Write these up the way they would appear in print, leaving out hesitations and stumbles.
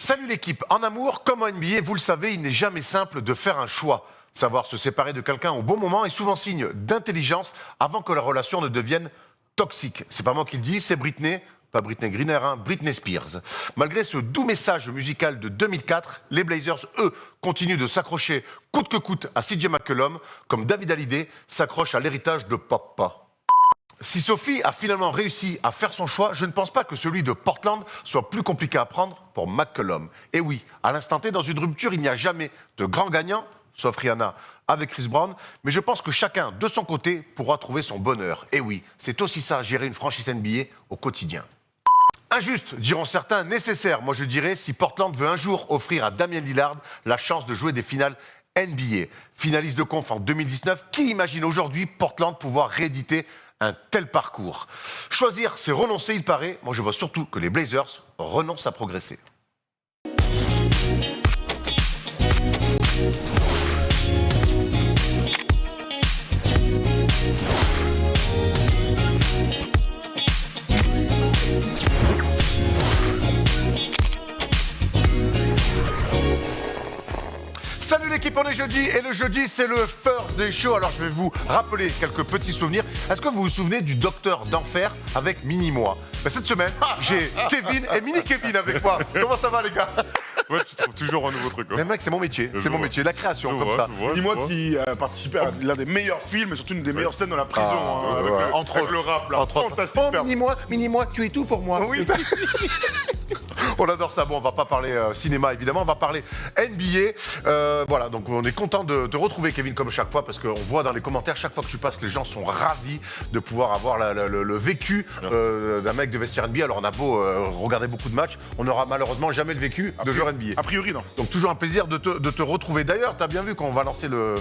Salut l'équipe. En amour, comme en NBA, vous le savez, il n'est jamais simple de faire un choix. Savoir se séparer de quelqu'un au bon moment est souvent signe d'intelligence avant que la relation ne devienne toxique. C'est pas moi qui le dis, c'est Britney, pas Britney Griner, Britney Spears. Malgré ce doux message musical de 2004, les Blazers, eux, continuent de s'accrocher coûte que coûte à CJ McCollum, comme David Hallyday s'accroche à l'héritage de Papa. Si Sophie a finalement réussi à faire son choix, je ne pense pas que celui de Portland soit plus compliqué à prendre pour McCollum. Et oui, à l'instant T, dans une rupture, il n'y a jamais de grand gagnant, sauf Rihanna avec Chris Brown, mais je pense que chacun, de son côté, pourra trouver son bonheur. Et oui, c'est aussi ça, gérer une franchise NBA au quotidien. Injuste, diront certains, nécessaire. Moi, je dirais, si Portland veut un jour offrir à Damian Lillard la chance de jouer des finales NBA. Finaliste de conf en 2019, qui imagine aujourd'hui Portland pouvoir rééditer un tel parcours? Choisir, c'est renoncer, il paraît. Moi, je vois surtout que les Blazers renoncent à progresser. Salut l'équipe, on est jeudi et le jeudi c'est le Thursday Show. Alors je vais vous rappeler quelques petits souvenirs. Est-ce que vous vous souvenez du docteur d'enfer avec Mini-moi? Cette semaine, j'ai Kevin et Mini-Kevin avec moi. Comment ça va les gars? Ouais, tu trouves toujours un nouveau truc. Hein. Mais mec, c'est mon métier, la création comme ça. Dis-moi qui a participé à l'un des meilleurs films et surtout une des meilleures scènes dans la prison. Avec le rap, là. Fantastique. Oh, Mini-moi, tu es tout pour moi. Oui. On adore ça. Bon, on va pas parler cinéma, évidemment. On va parler NBA. Voilà, donc on est content de te retrouver, Kevin, comme chaque fois, parce qu'on voit dans les commentaires, chaque fois que tu passes, les gens sont ravis de pouvoir avoir le vécu d'un mec de vestiaire NBA. Alors, on a beau regarder beaucoup de matchs, on n'aura malheureusement jamais le vécu de joueur NBA. A priori, non. Donc, toujours un plaisir de te retrouver. D'ailleurs, tu as bien vu qu'on va lancer le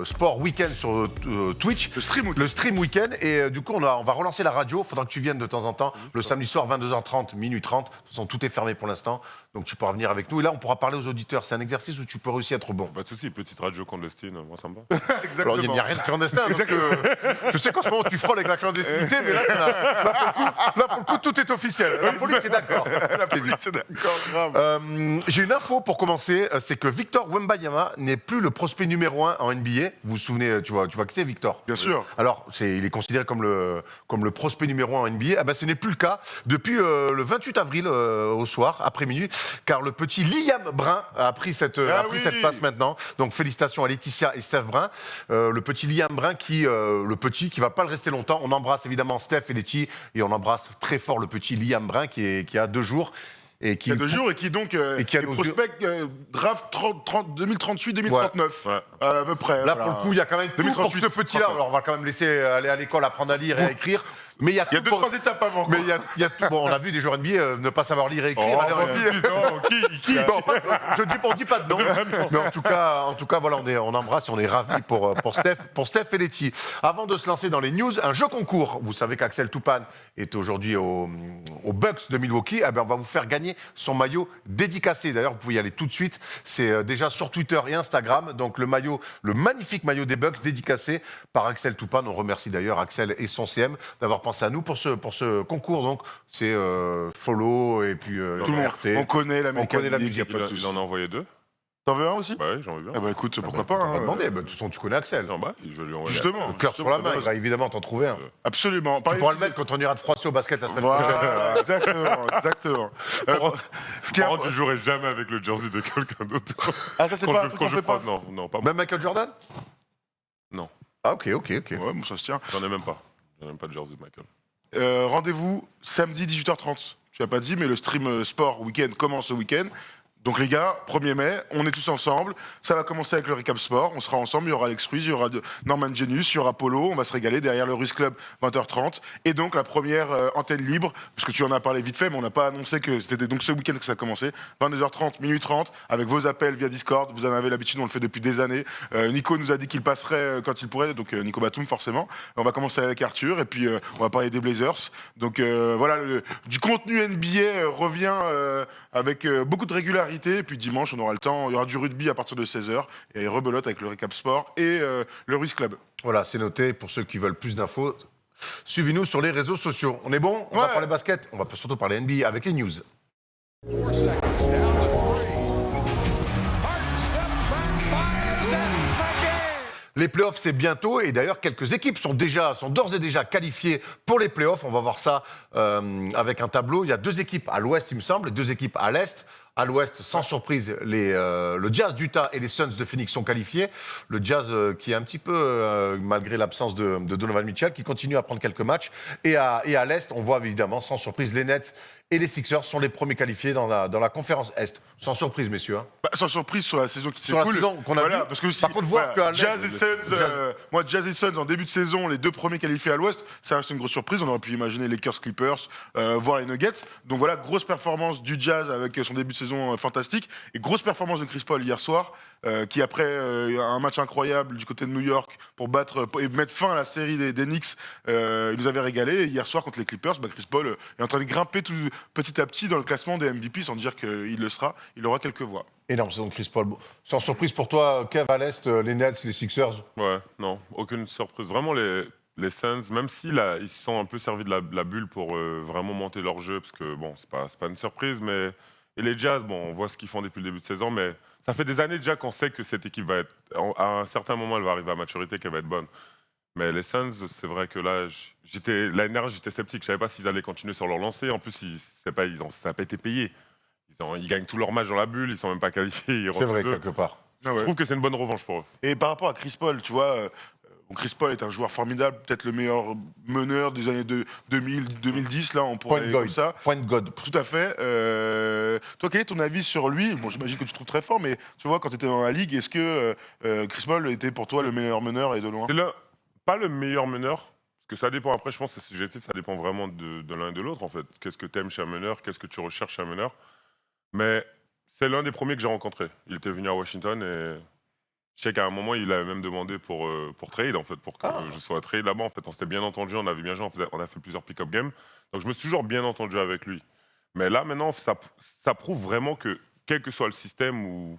sport week-end sur Twitch. Le stream week-end. Et du coup, on va relancer la radio. Il faudra que tu viennes de temps en temps. Le samedi soir, 22h30, minuit 30. De toute façon, tout est fermé pour l'instant. Donc, tu pourras venir avec nous. Et là, on pourra parler aux auditeurs. C'est un exercice où tu peux aussi être bon. Pas de soucis, petite radio clandestine, moi ça me va. Exactement. Alors, il n'y a rien de clandestin. Parce que je sais qu'en ce moment, tu frôles avec la clandestinité, mais là, pour le coup, tout est officiel. La police est d'accord. La police est d'accord, grave. J'ai une info pour commencer. C'est que Victor Wembanyama n'est plus le prospect numéro 1 en NBA. Vous vous souvenez, tu vois qui c'est, Victor? Bien sûr. Alors, il est considéré comme le prospect numéro 1 en NBA. Ah ben, ce n'est plus le cas depuis le 28 avril au soir, après minuit, car le petit Liam Brun a pris cette place maintenant. Donc, félicitations à Laetitia et Steph Brun. Le petit Liam Brun qui va pas le rester longtemps. On embrasse évidemment Steph et Letty et on embrasse très fort le petit Liam Brun qui a 2 jours. Et qui a 2 jours et qui donc est prospect draft 2038-2039. Ouais. À peu près. Là, pour le coup, il y a quand même tout pour ce petit-là. Alors, on va quand même laisser aller à l'école, apprendre à lire et à écrire. Mais il y a 2-3 étapes avant. Mais il y a tout. Bon, on a vu des joueurs NBA ne pas savoir lire et écrire. Qui Non, je dis pas de nom. Mais en tout cas, voilà, on embrasse et on est ravis pour Steph et Letty. Avant de se lancer dans les news, un jeu concours. Vous savez qu'Axel Toupane est aujourd'hui aux Bucks de Milwaukee. Eh bien, on va vous faire gagner son maillot dédicacé. D'ailleurs, vous pouvez y aller tout de suite. C'est déjà sur Twitter et Instagram. Donc, le magnifique maillot des Bucks dédicacé par Axel Toupane. On remercie d'ailleurs Axel et son CM d'avoir pensé à nous pour ce concours. Donc, c'est follow et puis tout le monde. RT. On connaît la musique. Il en a envoyé 2. T'en veux un aussi? Bah oui, j'en veux bien. Eh ben écoute, pourquoi pas. On va demander. De toute façon, tu connais Axel. Non, bah, je vais lui envoyer. Justement. Le cœur sur la main, il va évidemment t'en trouver un. Absolument. Tu pourras le mettre quand on ira de Froissy au basket la semaine prochaine. Voilà, exactement. Par contre, je jouerai jamais avec le jersey de quelqu'un d'autre. Ah, ça, c'est pas un truc qu'on fait pas? Non, pas moi. Même Michael Jordan? Non. Ah, ok. Ouais, bon, ça se tient. J'en ai même pas. J'en ai même pas de jersey de Michael. Rendez-vous samedi 18h30. Tu l'as pas dit, mais le stream sport week-end commence ce week-end. Donc les gars, 1er mai, on est tous ensemble. Ça va commencer avec le Recap Sport. On sera ensemble. Il y aura Alex Ruiz, il y aura Norman Genius, il y aura Polo. On va se régaler derrière le Ruiz Club 20h30. Et donc la première antenne libre, parce que tu en as parlé vite fait, mais on n'a pas annoncé que c'était donc ce week-end que ça a commencé. 22h30, minuit 30, avec vos appels via Discord. Vous en avez l'habitude, on le fait depuis des années. Nico nous a dit qu'il passerait quand il pourrait, donc Nico Batum forcément. On va commencer avec Arthur et puis on va parler des Blazers. Donc voilà, du contenu NBA revient avec beaucoup de régularité. Et puis dimanche, on aura le temps. Il y aura du rugby à partir de 16h. Et rebelote avec le Recap Sport et le Ruiz Club. Voilà, c'est noté. Pour ceux qui veulent plus d'infos, suivez-nous sur les réseaux sociaux. On est bon? On va parler basket. On va surtout parler NBA avec les news. 4 seconds, down to 3. Hart steps back, fires, that's the game! Les playoffs, c'est bientôt. Et d'ailleurs, quelques équipes sont d'ores et déjà qualifiées pour les playoffs. On va voir ça avec un tableau. Il y a 2 équipes à l'ouest, il me semble, et 2 équipes à l'est. À l'ouest, sans surprise, le Jazz d'Utah et les Suns de Phoenix sont qualifiés. Le Jazz qui est un petit peu, malgré l'absence de Donovan Mitchell, qui continue à prendre quelques matchs. Et à l'est, on voit évidemment, sans surprise, les Nets et les Sixers sont les premiers qualifiés dans la conférence Est. Sans surprise, messieurs. Hein. Bah, sans surprise sur la saison qui Sur la s'écoule. saison qu'on a vue. Parce que Par contre, voir qu'à l'Est, Jazz et Suns, moi, Jazz et Suns en début de saison, les 2 premiers qualifiés à l'Ouest, ça reste une grosse surprise. On aurait pu imaginer les Lakers, Clippers, voir les Nuggets. Donc voilà, grosse performance du Jazz avec son début de saison fantastique et grosse performance de Chris Paul hier soir, qui après un match incroyable du côté de New York pour battre et mettre fin à la série des Knicks, il nous avait régalé. Et hier soir contre les Clippers, Chris Paul est en train de grimper petit à petit dans le classement des MVP, sans dire qu'il le sera. Il aura quelques voix. Énorme saison de Chris Paul. Sans surprise pour toi, Kev, à l'Est, les Nets, les Sixers. Ouais, non, aucune surprise. Vraiment, les Suns, même si là, ils se sont un peu servis de la bulle pour vraiment monter leur jeu, parce que bon, c'est pas une surprise, mais. Et les Jazz, bon, on voit ce qu'ils font depuis le début de saison, mais ça fait des années déjà qu'on sait que cette équipe va être. À un certain moment, elle va arriver à maturité, qu'elle va être bonne. Mais les Suns, c'est vrai que là, l'année dernière, j'étais sceptique. Je savais pas s'ils allaient continuer sur leur lancée. En plus, ça n'a pas été payé. Ils gagnent tous leurs matchs dans la bulle, ils sont même pas qualifiés. C'est vrai, quelque part. Ah ouais. Je trouve que c'est une bonne revanche pour eux. Et par rapport à Chris Paul, tu vois, Chris Paul est un joueur formidable, peut-être le meilleur meneur des années 2010, là, on pourrait Point dire God. ça. Point God. Tout à fait. Toi, quel est ton avis sur lui? Bon, j'imagine que tu trouves très fort, mais tu vois, quand tu étais dans la ligue, est-ce que Chris Paul était pour toi le meilleur meneur et de loin? Pas le meilleur meneur, parce que ça dépend. Après, je pense que c'est subjectif, ça dépend vraiment de l'un et de l'autre, en fait. Qu'est-ce que tu aimes chez un meneur? Qu'est-ce que tu recherches chez un meneur? Mais c'est l'un des premiers que j'ai rencontré. Il était venu à Washington et je sais qu'à un moment, il avait même demandé pour trade, en fait, pour que je sois trade là-bas. En fait, on s'était bien entendu, on avait bien joué, on a fait plusieurs pick-up games. Donc, je me suis toujours bien entendu avec lui. Mais là, maintenant, ça prouve vraiment que, quel que soit le système, ou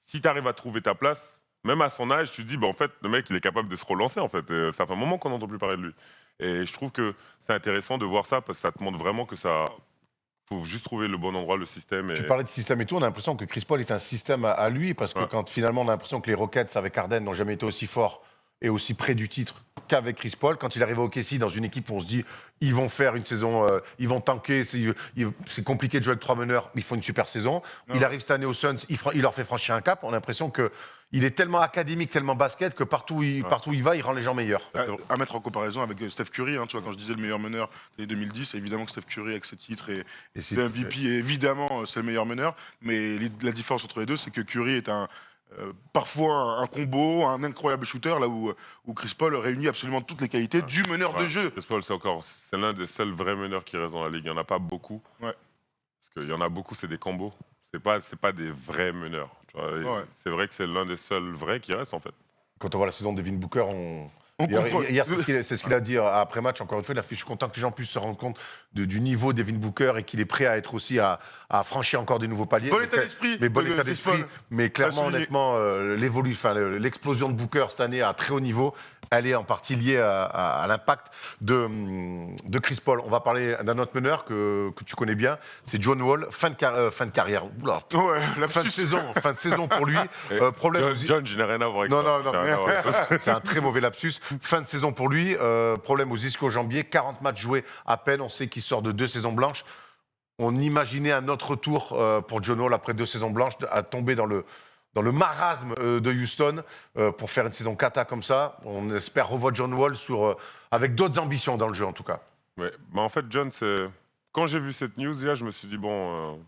si tu arrives à trouver ta place, même à son âge, tu te dis, bah, en fait, le mec, il est capable de se relancer, en fait. Et ça fait un moment qu'on n'entend plus parler de lui. Et je trouve que c'est intéressant de voir ça, parce que ça te montre vraiment que ça. Faut juste trouver le bon endroit, le système. Tu parlais de système et tout, on a l'impression que Chris Paul est un système à lui, parce que quand finalement on a l'impression que les Rockets avec Harden n'ont jamais été aussi forts et aussi près du titre qu'avec Chris Paul, quand il arrive au OKC dans une équipe où on se dit ils vont faire une saison, ils vont tanker, c'est compliqué de jouer avec 3 meneurs, ils font une super saison. Non. Il arrive cette année aux Suns, il leur fait franchir un cap, on a l'impression que il est tellement académique, tellement basket que partout où il va, il rend les gens meilleurs. À mettre en comparaison avec Steph Curry, hein, tu vois, quand je disais le meilleur meneur des 2010, évidemment que Steph Curry avec ses titres et ses MVP, évidemment, c'est le meilleur meneur. Mais la différence entre les deux, c'est que Curry est parfois un combo, un incroyable shooter, là où Chris Paul réunit absolument toutes les qualités du meneur de jeu. Chris Paul, c'est l'un des seuls vrais meneurs qui reste dans la ligue. Il n'y en a pas beaucoup. Ouais. Parce qu'il y en a beaucoup, c'est des combos. C'est pas des vrais meneurs. Ouais. C'est vrai que c'est l'un des seuls vrais qui reste, en fait. Quand on voit la saison de Devin Booker, hier, c'est ce qu'il a dit après match. Encore une fois, je suis content que les gens puissent se rendre compte du niveau de Devin Booker et qu'il est prêt à être aussi à franchir encore des nouveaux paliers. Bon état d'esprit. Mais bon état d'esprit. Mais clairement, honnêtement, l'explosion de Booker cette année à très haut niveau, elle est en partie liée à l'impact de Chris Paul. On va parler d'un autre meneur que tu connais bien, c'est John Wall. Fin de carrière. Oula. Ouais, fin de saison pour lui. John, je n'ai rien à voir avec ça. Non, c'est un très mauvais lapsus. Fin de saison pour lui, problème aux ischio-jambiers, 40 matchs joués à peine, on sait qu'il sort de 2 saisons blanches. On imaginait un autre retour pour John Wall après 2 saisons blanches, à tomber dans le marasme de Houston pour faire une saison cata comme ça. On espère revoir John Wall avec d'autres ambitions dans le jeu en tout cas. Ouais. Bah en fait, John, quand j'ai vu cette news, là, je me suis dit, bon,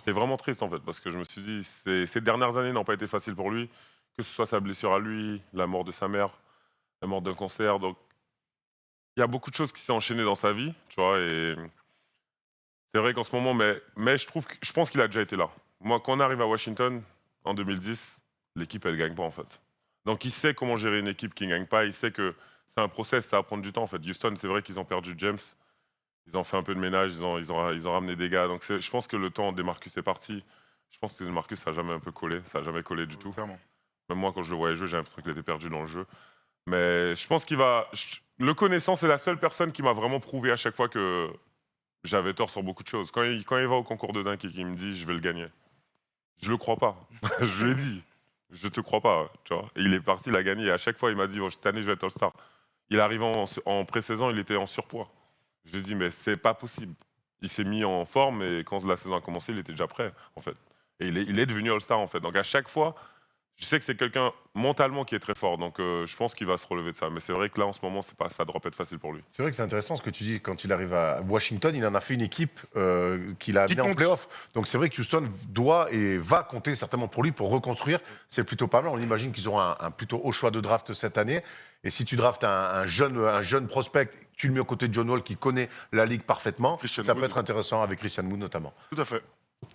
c'est vraiment triste en fait, parce que je me suis dit, ces dernières années n'ont pas été faciles pour lui, que ce soit sa blessure à lui, la mort de sa mère, la mort d'un cancer. Donc, il y a beaucoup de choses qui s'est enchaînées dans sa vie, tu vois. Et c'est vrai qu'en ce moment, mais je pense qu'il a déjà été là. Moi, quand on arrive à Washington en 2010, l'équipe elle gagne pas en fait. Donc, il sait comment gérer une équipe qui ne gagne pas. Il sait que c'est un process, ça va prendre du temps en fait. Houston, c'est vrai qu'ils ont perdu James. Ils ont fait un peu de ménage, ils ont ramené des gars. Donc, je pense que le temps de Marcus est parti. Je pense que Marcus, ça n'a jamais un peu collé. Ça n'a jamais collé du tout. Clairement. Même moi, quand je le voyais jouer, j'ai l'impression qu'il était perdu dans le jeu. Mais je pense qu'il va. Le connaissant, c'est la seule personne qui m'a vraiment prouvé à chaque fois que j'avais tort sur beaucoup de choses. Quand il va au concours de dunk et qu'il me dit je vais le gagner, je le crois pas. Je lui ai dit, je te crois pas, tu vois. Et il est parti, il a gagné. Et à chaque fois, il m'a dit, bon, cette année, je vais être All-Star. Il arrive en pré-saison, il était en surpoids. Je lui ai dit, mais c'est pas possible. Il s'est mis en forme et quand la saison a commencé, il était déjà prêt, en fait. Et il est devenu All-Star, en fait. Donc à chaque fois, je sais que c'est quelqu'un mentalement qui est très fort. Donc je pense qu'il va se relever de ça. Mais c'est vrai que là, en ce moment, ça ne doit pas être facile pour lui. C'est vrai que c'est intéressant ce que tu dis. Quand il arrive à Washington, il en a fait une équipe qu'il a Qui amenée en compte. playoff. Donc c'est vrai que Houston doit et va compter certainement pour lui pour reconstruire. C'est plutôt pas mal. On imagine qu'ils auront un plutôt haut choix de draft cette année. Et si tu draftes un jeune prospect, tu le mets aux côtés de John Wall qui connaît la ligue parfaitement, Christian ça peut Wood. être intéressant avec Christian Wood notamment. Tout à fait.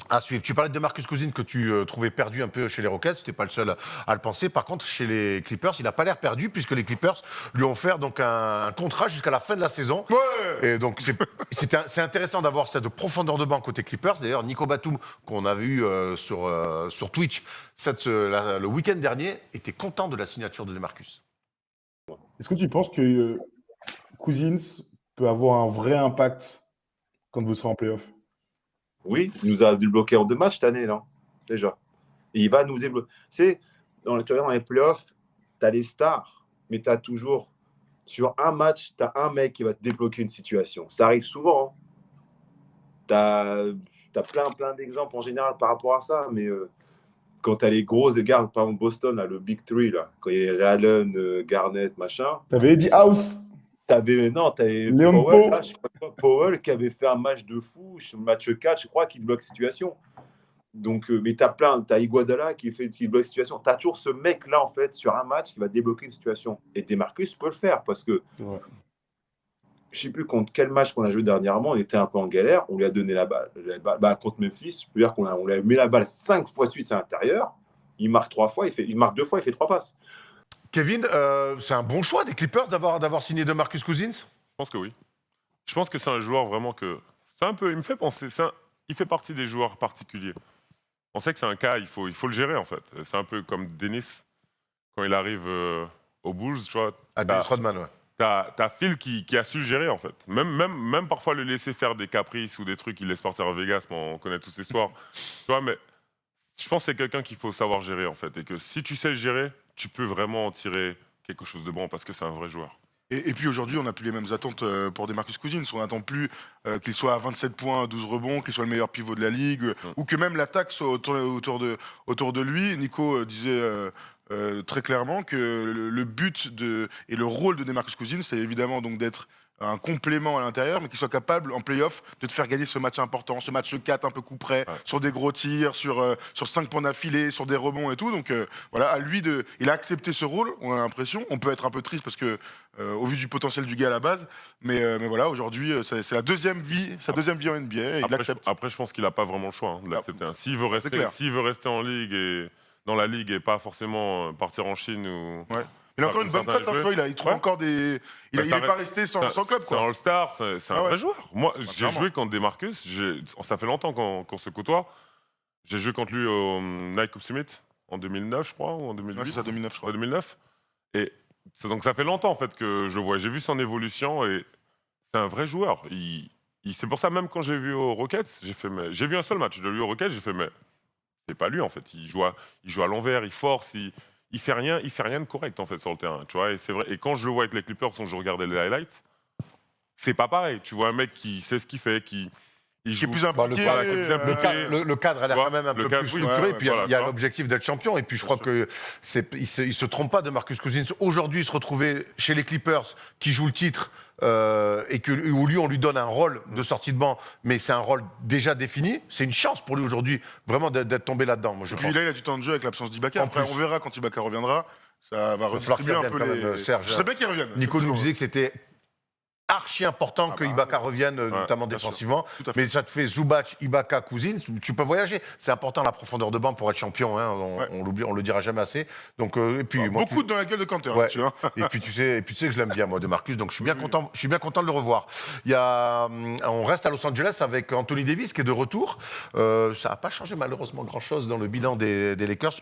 À suivre. Tu parlais de Marcus Cousins que tu trouvais perdu un peu chez les Rockets. Tu n'es pas le seul à le penser. Par contre, chez les Clippers, il n'a pas l'air perdu puisque les Clippers lui ont offert donc un contrat jusqu'à la fin de la saison. Ouais. Et donc, c'est intéressant d'avoir cette profondeur de banc côté Clippers. D'ailleurs, Nico Batum, qu'on avait eu sur Twitch le week-end dernier, était content de la signature de DeMarcus. Est-ce que tu penses que Cousins peut avoir un vrai impact quand vous serez en playoff? Oui, il nous a débloqué en 2 matchs cette année, là, déjà. Et il va nous débloquer. Tu vois, dans les playoffs, tu as les stars, mais tu as toujours, sur un match, tu as un mec qui va te débloquer une situation. Ça arrive souvent. Tu as plein d'exemples en général par rapport à ça, mais quand tu as les grosses gardes, par exemple Boston, là, le Big Three, là, quand il y a Ray Allen, Garnett, machin, T'avais Eddie House, t'avais Léon Powell, Pau. là, je sais pas quoi, Powell qui avait fait un match de fou, match 4, je crois, qui bloque situation. Donc, mais t'as Iguodala qui bloque situation. T'as toujours ce mec-là, en fait, sur un match qui va débloquer une situation. Et DeMarcus peut le faire parce que Ouais. je sais plus contre quel match qu'on a joué dernièrement, on était un peu en galère, on lui a donné la balle. Contre Memphis, je veux dire on lui a mis la balle 5 fois de suite à l'intérieur, il marque 3 fois, il marque 2 fois, il fait 3 passes. Kevin, c'est un bon choix des Clippers d'avoir signé DeMarcus Cousins. Je pense que oui. Je pense que c'est un joueur vraiment que. C'est un peu. Il me fait penser. Il fait partie des joueurs particuliers. On sait que c'est un cas, il faut le gérer en fait. C'est un peu comme Dennis, quand il arrive aux Bulls, tu vois. Ah, Dennis Rodman, ouais. T'as Phil qui a su le gérer en fait. Même parfois le laisser faire des caprices ou des trucs qu'il laisse partir à Vegas, mais on connaît toute cette histoire. Tu vois, mais je pense que c'est quelqu'un qu'il faut savoir gérer en fait. Et que si tu sais le gérer, tu peux vraiment en tirer quelque chose de bon parce que c'est un vrai joueur. Et puis aujourd'hui, on n'a plus les mêmes attentes pour DeMarcus Cousins. On n'attend plus qu'il soit à 27 points, 12 rebonds, qu'il soit le meilleur pivot de la ligue, ou que même l'attaque soit autour de lui. Nico disait très clairement que le but et le rôle de DeMarcus Cousins, c'est évidemment donc d'être un complément à l'intérieur, mais qu'il soit capable, en play-off, de te faire gagner ce match important, ce match 4 un peu coup près, sur des gros tirs, sur 5 points d'affilée, sur des rebonds et tout. Donc voilà, à lui il a accepté ce rôle, on a l'impression. On peut être un peu triste parce que, au vu du potentiel du gars à la base, mais voilà, aujourd'hui, c'est sa deuxième vie en NBA, et il accepte. Après, je pense qu'il n'a pas vraiment le choix de l'accepter. S'il veut clair. rester en ligue et dans la ligue et pas forcément partir en Chine ou. Ouais. Il a encore une bonne cote, hein, tu vois, il trouve encore des. Il n'est pas resté sans club, C'est un quoi. All-Star, c'est un vrai joueur. Moi, j'ai clairement. joué contre DeMarcus, ça fait longtemps qu'on se côtoie. J'ai joué contre lui au Nike Cup Summit en 2009, je crois, ou en 2008. Ouais, c'est ça, 2009, je crois. Ouais, 2009. Et donc ça fait longtemps en fait que je le vois. J'ai vu son évolution et c'est un vrai joueur. C'est pour ça même quand j'ai vu aux Rockets, j'ai vu un seul match de lui aux Rockets, j'ai fait mais c'est pas lui en fait. Il joue à l'envers, il force, il fait rien de correct en fait sur le terrain. Tu vois, et c'est vrai. Et quand je le vois avec les Clippers, quand je regardais les highlights, c'est pas pareil. Tu vois un mec qui sait ce qu'il fait, il Qui est joue. plus impliqué. Voilà, qui est plus impliqué. Le cadre a l'air quand même un peu plus structuré. ouais, Et puis il y a voilà. l'objectif d'être champion. Et puis je crois que il se trompe pas de Marcus Cousins. Aujourd'hui, se retrouver chez les Clippers qui jouent le titre et où lui on lui donne un rôle de sortie de banc, mais c'est un rôle déjà défini. C'est une chance pour lui aujourd'hui vraiment d'être tombé là-dedans. Moi, je Et puis pense. là, il a du temps de jeu avec l'absence d'Ibaka. En Après, plus. on verra quand Ibaka reviendra. Ça va Il va falloir qu'il redistribuer un revienne peu quand les. même, Serge. Ce serait bien qu'il revienne. Nico nous disait que c'était archi important que Ibaka revienne, notamment bien sûr. défensivement. Tout à fait. Mais ça te fait Zubac, Ibaka, Cousins. Tu peux voyager. C'est important la profondeur de banc pour être champion. Hein. On le dira jamais assez. Donc et puis moi, Beaucoup dans la gueule de Kanter, Ouais. tu vois. Et puis tu sais que je l'aime bien moi de Marcus, donc je suis bien content de le revoir. On reste à Los Angeles avec Anthony Davis qui est de retour. Ça n'a pas changé malheureusement grand chose dans le bilan des Lakers.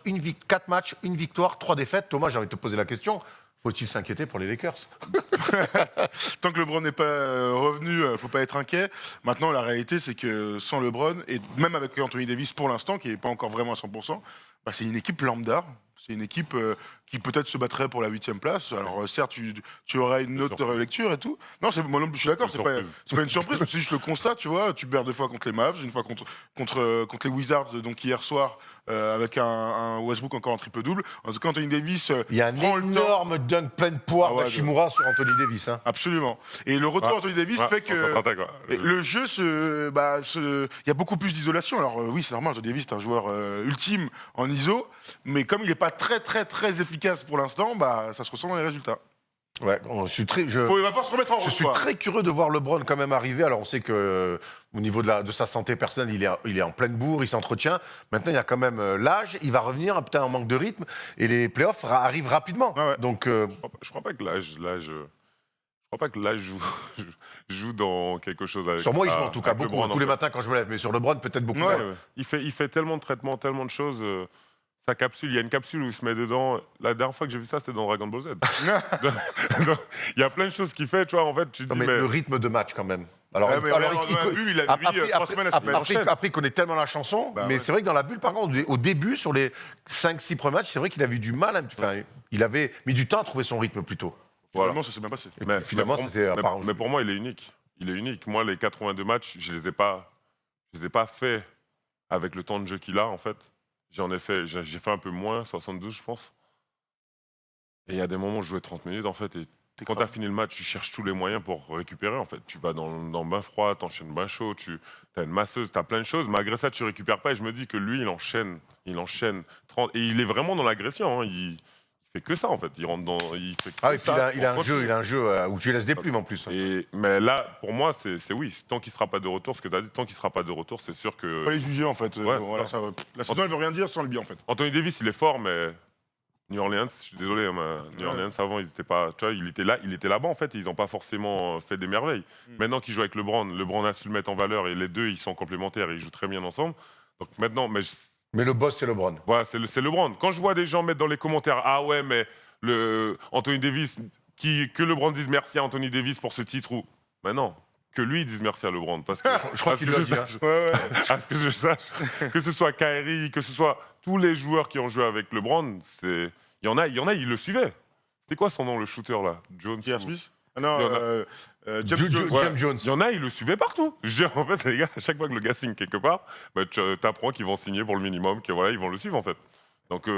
4 matchs, 1 victoire, 3 défaites. Thomas, j'ai envie de te poser la question. Faut-il s'inquiéter pour les Lakers? Tant que LeBron n'est pas revenu, faut pas être inquiet. Maintenant, la réalité, c'est que sans LeBron, et même avec Anthony Davis pour l'instant, qui n'est pas encore vraiment à 100%, bah, c'est une équipe lambda. C'est une équipe qui peut-être se battrait pour la 8e place. Alors certes, tu aurais une autre lecture et tout. Non, moi non plus, je suis d'accord. C'est pas une surprise. C'est juste le constat, tu vois. Tu perds 2 fois contre les Mavs, une fois contre les Wizards, donc hier soir, avec un Westbrook encore en triple-double. En tout cas, Anthony Davis Il y a un prend le temps. énorme dunk plein de poire Ah ouais, d'Hachimura sur Anthony Davis. Hein. Absolument. Et le retour d'Anthony Davis fait que le jeu, il y a beaucoup plus d'isolation. Alors oui, c'est normal, Anthony Davis est un joueur ultime en ISO, mais comme il n'est pas très très très efficace pour l'instant, bah, ça se ressent dans les résultats. Ouais, il Il va falloir se remettre en route. Je suis très curieux de voir LeBron quand même arriver. Alors on sait que au niveau de sa santé personnelle, il est en pleine bourre, il s'entretient. Maintenant, il y a quand même l'âge, il va revenir, peut-être en manque de rythme, et les playoffs arrivent rapidement. Ah ouais. Donc, Je crois pas que l'âge joue dans quelque chose avec. sur moi, il joue en tout cas avec beaucoup, LeBron, tous en les fait. matins quand je me lève. Mais sur LeBron, peut-être beaucoup Ouais, moins. Ouais. Il fait tellement de traitements, tellement de choses. Sa capsule, il y a une capsule où il se met dedans. La dernière fois que j'ai vu ça, c'était dans Dragon Ball Z. Donc, il y a plein de choses qu'il fait, tu vois. En fait, tu te Non, dis, mais mais le rythme de match quand même. Alors, Ouais, mais alors, dans la bulle, il a mis 3 semaines à se mettre. après, il connaît tellement la chanson, Bah mais ouais. c'est vrai que dans la bulle, par contre, au début, sur les 5-6 premiers matchs, c'est vrai qu'il avait eu du mal. Il avait mis du temps à trouver son rythme plutôt. voilà. Finalement, ça s'est bien passé. Et puis, finalement, c'était à part. Mais pour moi, il est unique. Il est unique. Moi, les 82 matchs, je les ai pas faits avec le temps de jeu qu'il a, en fait. J'ai fait un peu moins, 72, je pense. Et il y a des moments où je jouais 30 minutes, en fait. Et quand tu as fini le match, tu cherches tous les moyens pour récupérer, en fait. Tu vas dans le bain froid, t'enchaînes bain chaud, tu as une masseuse, tu as plein de choses. Malgré ça, tu récupères pas. Et je me dis que lui, il enchaîne 30. Et il est vraiment dans l'agression. Hein. Il fait que ça, en fait. Il rentre dans. Il fait que Ah, et puis ça il a pour un jeu où tu laisses des plumes en plus. mais là, pour moi, c'est oui. Tant qu'il ne sera pas de retour, ce que tu as dit, tant qu'il ne sera pas de retour, c'est sûr que. Pas les juger en fait. Ouais, Voilà, c'est ça. la saison, elle veut rien dire sans le bien en fait. Anthony Davis, il est fort, mais New Orleans, je suis désolé, hein, mais New Orleans, avant, ils étaient pas. Tu vois, il était là-bas, en fait, et ils n'ont pas forcément fait des merveilles. Maintenant qu'il joue avec LeBron a su le mettre en valeur, et les deux, ils sont complémentaires, et ils jouent très bien ensemble. Donc maintenant, Mais le boss, c'est LeBron. voilà, c'est LeBron. Quand je vois des gens mettre dans les commentaires, ah ouais, mais Anthony Davis, que LeBron dise merci à Anthony Davis pour ce titre, ou. Mais non. Que lui dise merci à LeBron. Parce que, Je crois qu'il l'a dit. Hein. à ce que je sache, que ce soit Kyrie, que ce soit tous les joueurs qui ont joué avec LeBron, il y en a, ils le suivaient. C'est quoi son nom, le shooter là, Jones Pierre ou- Smith. Ah non, Il y en a- James Jones. James Jones. Il y en a, ils le suivaient partout. Je veux dire, en fait, les gars, à chaque fois que le gars signe quelque part, bah, tu apprends qu'ils vont signer pour le minimum, que voilà, ils vont le suivre en fait. Donc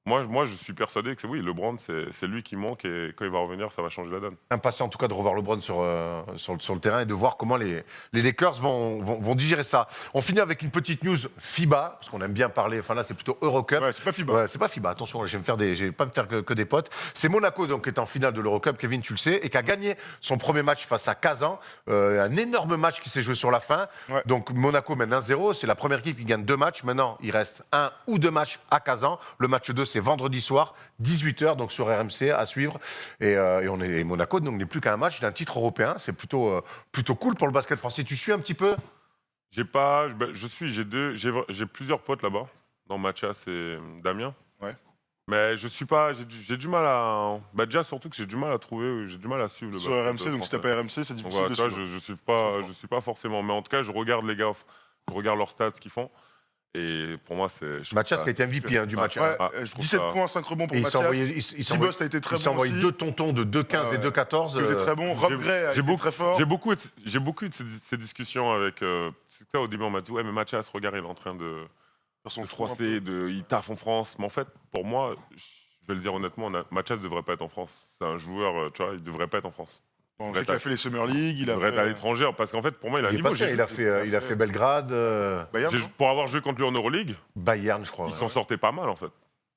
moi, je suis persuadé que oui, LeBron, c'est lui qui manque et quand il va revenir, ça va changer la donne. Impatient en tout cas de revoir LeBron sur le terrain et de voir comment les Lakers vont digérer ça. On finit avec une petite news FIBA, parce qu'on aime bien parler, enfin là c'est plutôt Eurocup. Ouais, c'est pas FIBA. Ouais, c'est pas FIBA, attention, je vais pas me faire que des potes. C'est Monaco donc, qui est en finale de l'Eurocup, Kevin, tu le sais, et qui a gagné son premier match face à Kazan. Un énorme match qui s'est joué sur la fin. Ouais. Donc Monaco mène 1-0, c'est la première équipe qui gagne 2 matchs. Maintenant, il reste 1 ou 2 matchs à Kazan. Le match 2, c'est vendredi soir, 18h, donc sur RMC à suivre. Et Monaco donc, n'est plus qu'à un match d'un titre européen. C'est plutôt cool pour le basket français. Tu suis un petit peu? J'ai plusieurs potes là-bas, dans Mathias et Damien. Ouais. Mais je suis pas, j'ai du mal à. Bah déjà surtout que j'ai du mal à trouver, j'ai du mal à suivre le Sur basket RMC, donc si t'as français. pas RMC, c'est Donc difficile voilà, de tu vois, suivre. je suis pas forcément. Mais en tout cas, je regarde les gars, je regarde leurs stats, ce qu'ils font. Et pour moi, c'est. je trouve Mathias ça- qui a été MVP du match. Ouais, je trouve 17 ça- points, 5 rebonds pour Et il s'est Mathias. envoyé, T-Boss a été très il s'est bon envoyé aussi. 2 tontons de 2-15 Ah ouais. et 2-14. Il était très bon. Rob J'ai- Gray a j'ai été beaucoup- très fort. J'ai beaucoup eu de ces discussions avec. C'était au début, on m'a dit ouais, mais Mathias, regarde, il est en train de Sur son de front un froisser, il taffe en France. Mais en fait, pour moi, je vais le dire honnêtement, Mathias ne devrait pas être en France. C'est un joueur, tu vois, il devrait pas être en France. Bon, je sais qu'il a fait les Summer League, Il il a devrait être à fait l'étranger parce qu'en fait, pour moi, il a un Il est niveau. passé, il a fait Belgrade, Bayern. non Pour avoir joué contre lui en Euroleague, Bayern, je crois. il ouais. s'en sortait pas mal en fait.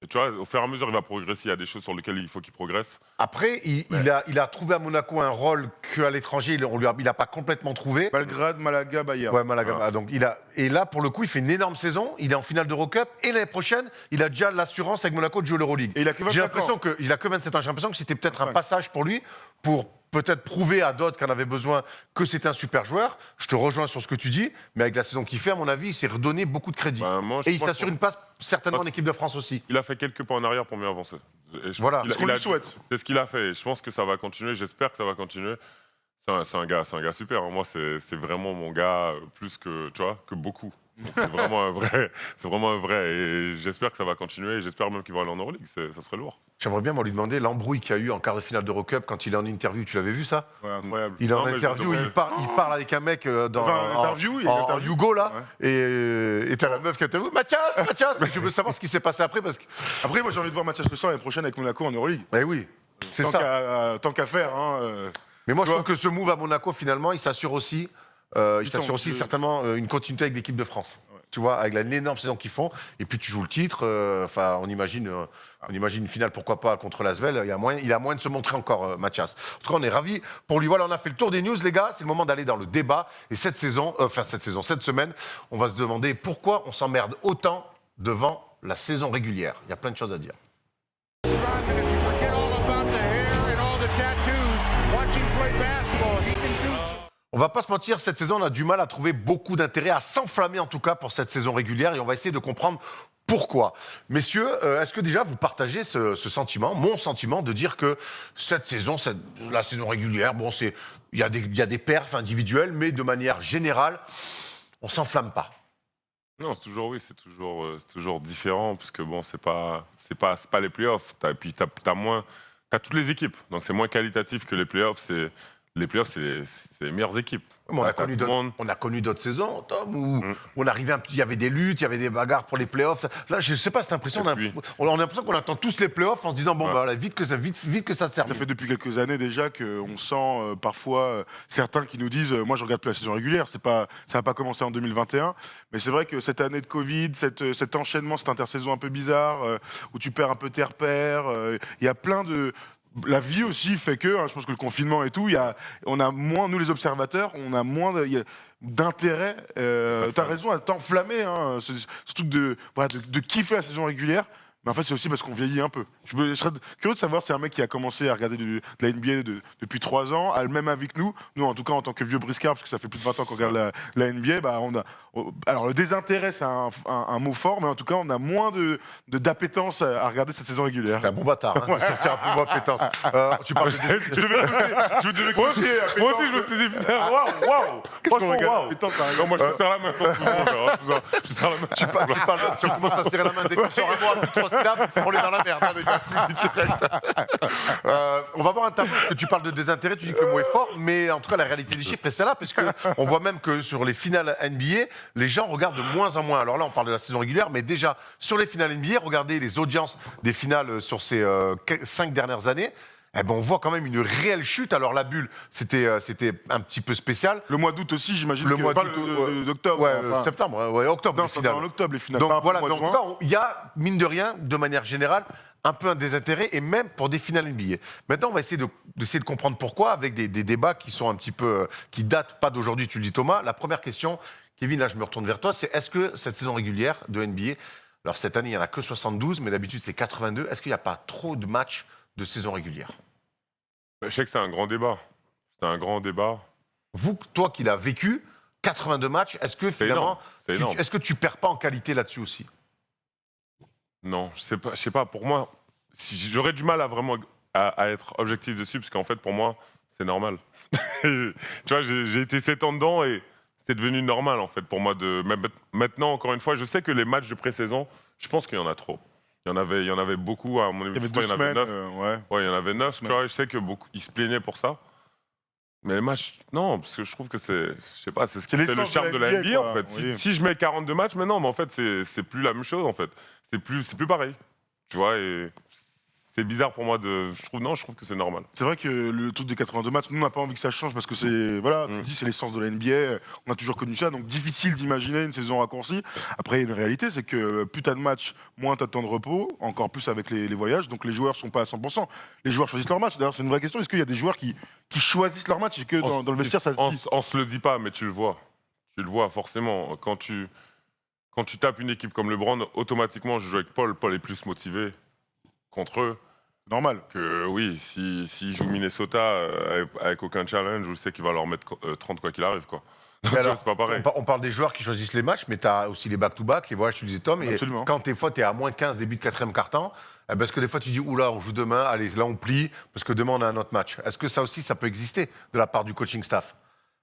Et tu vois, au fur et à mesure, il va progresser. Il y a des choses sur lesquelles il faut qu'il progresse. Après, il a trouvé à Monaco un rôle qu'à l'étranger, il n'a pas complètement trouvé. Belgrade, Malaga, Bayern. Ouais, Malaga. Voilà. Donc, et là, pour le coup, il fait une énorme saison. Il est en finale d'Eurocup. Et l'année prochaine, il a déjà l'assurance avec Monaco de jouer l'Euroleague. Et il a que 25 J'ai l'impression ans. qu'il a que 27 ans. J'ai l'impression que c'était peut-être un 25. passage pour lui pour peut-être prouvé à d'autres qui en avaient besoin que c'était un super joueur. Je te rejoins sur ce que tu dis, mais avec la saison qu'il fait, à mon avis, il s'est redonné beaucoup de crédit. Bah, moi, je Et il pense s'assure qu'on- une place certainement en Parce- équipe de France aussi. Il a fait quelques pas en arrière pour mieux avancer. Et je Voilà. pense Ce qu'on qu'il a- lui souhaite. C'est ce qu'il a fait. Et je pense que ça va continuer. J'espère que ça va continuer. C'est un gars super. Moi, c'est vraiment mon gars plus que, tu vois, que beaucoup. C'est vraiment un vrai. C'est vraiment un vrai. Et j'espère que ça va continuer. Et j'espère même qu'il va aller en Euroleague. Ça serait lourd. J'aimerais bien moi, lui demander l'embrouille qu'il y a eu en quart de finale d'Eurocup quand il est en interview. Tu l'avais vu ça? Ouais, incroyable. Il est en Non, mais interview, je- il parle avec un mec dans, Enfin, une interview, il y a une en interview. Hugo là, Ouais. et t'as la meuf qui interview. Mathias, Mathias. Et je veux savoir ce qui s'est passé après parce que. Après, moi, j'ai envie de voir Mathias Le Sang l'année prochaine avec Monaco en Euroleague. Eh oui, c'est Tant ça. tant qu'à faire. Mais moi, je Tu trouve que ce move à Monaco, finalement, il s'assure aussi, je- certainement une continuité avec l'équipe de France. Tu vois, avec l'énorme saison qu'ils font. Et puis, tu joues le titre. Enfin, on imagine une finale, pourquoi pas, contre l'Asvel. Il a moyen de se montrer encore, Mathias. En tout cas, on est ravis pour lui. Voilà, on a fait le tour des news, les gars. C'est le moment d'aller dans le débat. Et cette semaine, on va se demander pourquoi on s'emmerde autant devant la saison régulière. Il y a plein de choses à dire. Rodman, if you forget all about the hair and all the tattoos, watching play basketball, he can do. On va pas se mentir, cette saison, on a du mal à trouver beaucoup d'intérêt, à s'enflammer en tout cas pour cette saison régulière, et on va essayer de comprendre pourquoi. Messieurs, est-ce que déjà vous partagez ce sentiment, mon sentiment, de dire que cette saison, la saison régulière, bon, il y a des perfs individuels, mais de manière générale, on s'enflamme pas. Non, c'est toujours différent parce que bon, c'est pas les playoffs. Puis t'as toutes les équipes, donc c'est moins qualitatif que les playoffs. Les playoffs, c'est les meilleures équipes. Mais on a T'as connu tout le monde. on a connu d'autres saisons, Tom, où on arrivait il y avait des luttes, il y avait des bagarres pour les playoffs. Là, je sais pas, cette impression, Et puis- on a l'impression qu'on attend tous les playoffs en se disant bon, Ouais. bah, voilà, vite que ça se termine. Ça fait depuis quelques années déjà qu'on sent parfois certains qui nous disent moi je regarde plus la saison régulière, ça n'a pas commencé en 2021, mais c'est vrai que cette année de Covid, cet enchaînement, cette intersaison un peu bizarre où tu perds un peu tes repères, il y a plein de... La vie aussi fait que, je pense que le confinement et tout, on a moins, nous les observateurs, on a moins d'intérêt, t'as raison, à t'enflammer, ce truc de kiffer la saison régulière. Mais en fait, c'est aussi parce qu'on vieillit un peu. Je serais curieux de savoir si un mec qui a commencé à regarder de la NBA depuis 3 ans a le même avis que nous. Nous, en tout cas, en tant que vieux briscard, parce que ça fait plus de 20 ans qu'on regarde la NBA, bah, alors le désintérêt, c'est un mot fort, mais en tout cas, on a moins d'appétence à regarder cette saison régulière. T'es un bon bâtard, hein, de sortir un peu moins pétence. Tu parles de... Je devais confier à Moi aussi, je me suis dit, putain, waouh! Franchement, waouh! Non, moi, je te serre la main. Je te serre la main. Tu parles, si on commence à serrer la main dès qu'on sort un mot à plus de 3 syllabes, on est dans la merde, hein, les gars, plus direct. On va voir un tableau, parce que tu parles de désintérêt, tu dis que le mot est fort, mais en tout cas, la réalité des chiffres est celle-là, parce qu'on voit même que sur les finales NBA, les gens regardent de moins en moins. Alors là, on parle de la saison régulière, mais déjà, sur les finales NBA, regardez les audiences des finales sur ces 5 dernières années. Eh ben, on voit quand même une réelle chute. Alors la bulle, c'était un petit peu spécial. Le mois d'août aussi, j'imagine. Le que- mois pas d'août, d'octobre. Ouais, enfin. septembre, ouais, octobre, Non, les c'est finales. en octobre les finales. Donc pas voilà, au mais mois en de tout juin. cas, il y a, mine de rien, de manière générale, un peu un désintérêt, et même pour des finales NBA. Maintenant, on va essayer de comprendre pourquoi, avec des débats qui sont un petit peu, qui datent pas d'aujourd'hui, tu le dis Thomas. La première question, Kevin, là je me retourne vers toi, c'est est-ce que cette saison régulière de NBA, alors cette année il n'y en a que 72, mais d'habitude c'est 82, est-ce qu'il n'y a pas trop de matchs de saison régulière? Je sais que c'est un grand débat. C'est un grand débat. Vous, toi qui l'as vécu, 82 matchs, est-ce que finalement, C'est énorme. est-ce que tu perds pas en qualité là-dessus aussi? Non, je sais pas. Pour moi, j'aurais du mal à vraiment à être objectif dessus, parce qu'en fait, pour moi, c'est normal. Tu vois, j'ai été 7 ans dedans et c'est devenu normal, en fait, pour moi. Mais maintenant, encore une fois, je sais que les matchs de pré-saison, je pense qu'il y en a trop. Il y en avait beaucoup, à mon avis. Il y avait je crois 2 qu'il y en avait semaines. 9. Ouais. Ouais, il y en avait 9, tu vois. Je sais que beaucoup, ils se plaignaient pour ça. Mais les matchs, non, parce que je trouve que c'est, je sais pas, c'est ce qui C'est fait le l'essence charme de de la la NBA, NBA, en quoi. fait. Oui. Si je mets 42 matchs, mais non, mais en fait, c'est plus la même chose, en fait. C'est plus pareil. Tu vois, et c'est bizarre pour moi je trouve que c'est normal. C'est vrai que le truc des 82 matchs, nous on n'a pas envie que ça change parce que c'est voilà, tu dis c'est l'essence de la NBA, on a toujours connu ça, donc difficile d'imaginer une saison raccourcie. Après il y a une réalité, c'est que plus t'as de matchs, moins t'as de temps de repos, encore plus avec les voyages, donc les joueurs sont pas à 100%. Les joueurs choisissent leur match. D'ailleurs c'est une vraie question, est-ce qu'il y a des joueurs qui choisissent leur match et que dans le vestiaire ça se dit? On se le dit pas, mais tu le vois. Tu le vois forcément. Quand tu tapes une équipe comme LeBron, automatiquement, je joue avec Paul. Paul est plus motivé contre eux. Normal. Que oui, s'il joue Minnesota avec aucun challenge, je sais qu'il va leur mettre 30 quoi qu'il arrive, quoi. Donc, Mais tu vois, alors, c'est pas pareil. on parle des joueurs qui choisissent les matchs, mais tu as aussi les back-to-back, les voyages, tu le disais Tom, et Absolument. quand des fois tu es à moins 15 début de 4e quart-temps, parce que des fois tu dis, oula, on joue demain, allez, là on plie, parce que demain on a un autre match. Est-ce que ça aussi, ça peut exister de la part du coaching staff?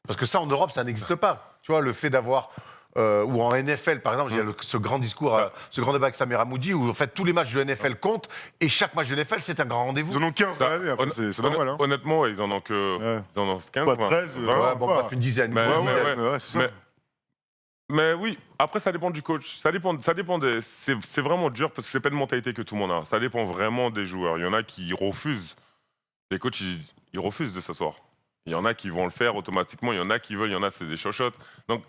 Parce que ça, en Europe, ça n'existe pas. Tu vois, le fait d'avoir... ou en NFL, par exemple, il y a ce grand discours, ce grand débat avec Samir Hamoudi, où en fait tous les matchs de NFL comptent, et chaque match de NFL, c'est un grand rendez-vous. Ils en ont 15 à l'année, après, c'est normal. Hein. Honnêtement, ouais, ils en ont que Ouais. ils en ont 15. Pas 20, 13, 20. Ouais, bon, Ouais. bref, une dizaine. Mais- une ouais, dizaine. Ouais, c'est ça. Mais oui, après ça dépend du coach. Ça dépend des. C'est vraiment dur parce que c'est pas une mentalité que tout le monde a. Ça dépend vraiment des joueurs. Il y en a qui refusent. Les coachs, ils refusent de s'asseoir. Il y en a qui vont le faire automatiquement. Il y en a qui veulent. Il y en a, c'est des chochottes. Donc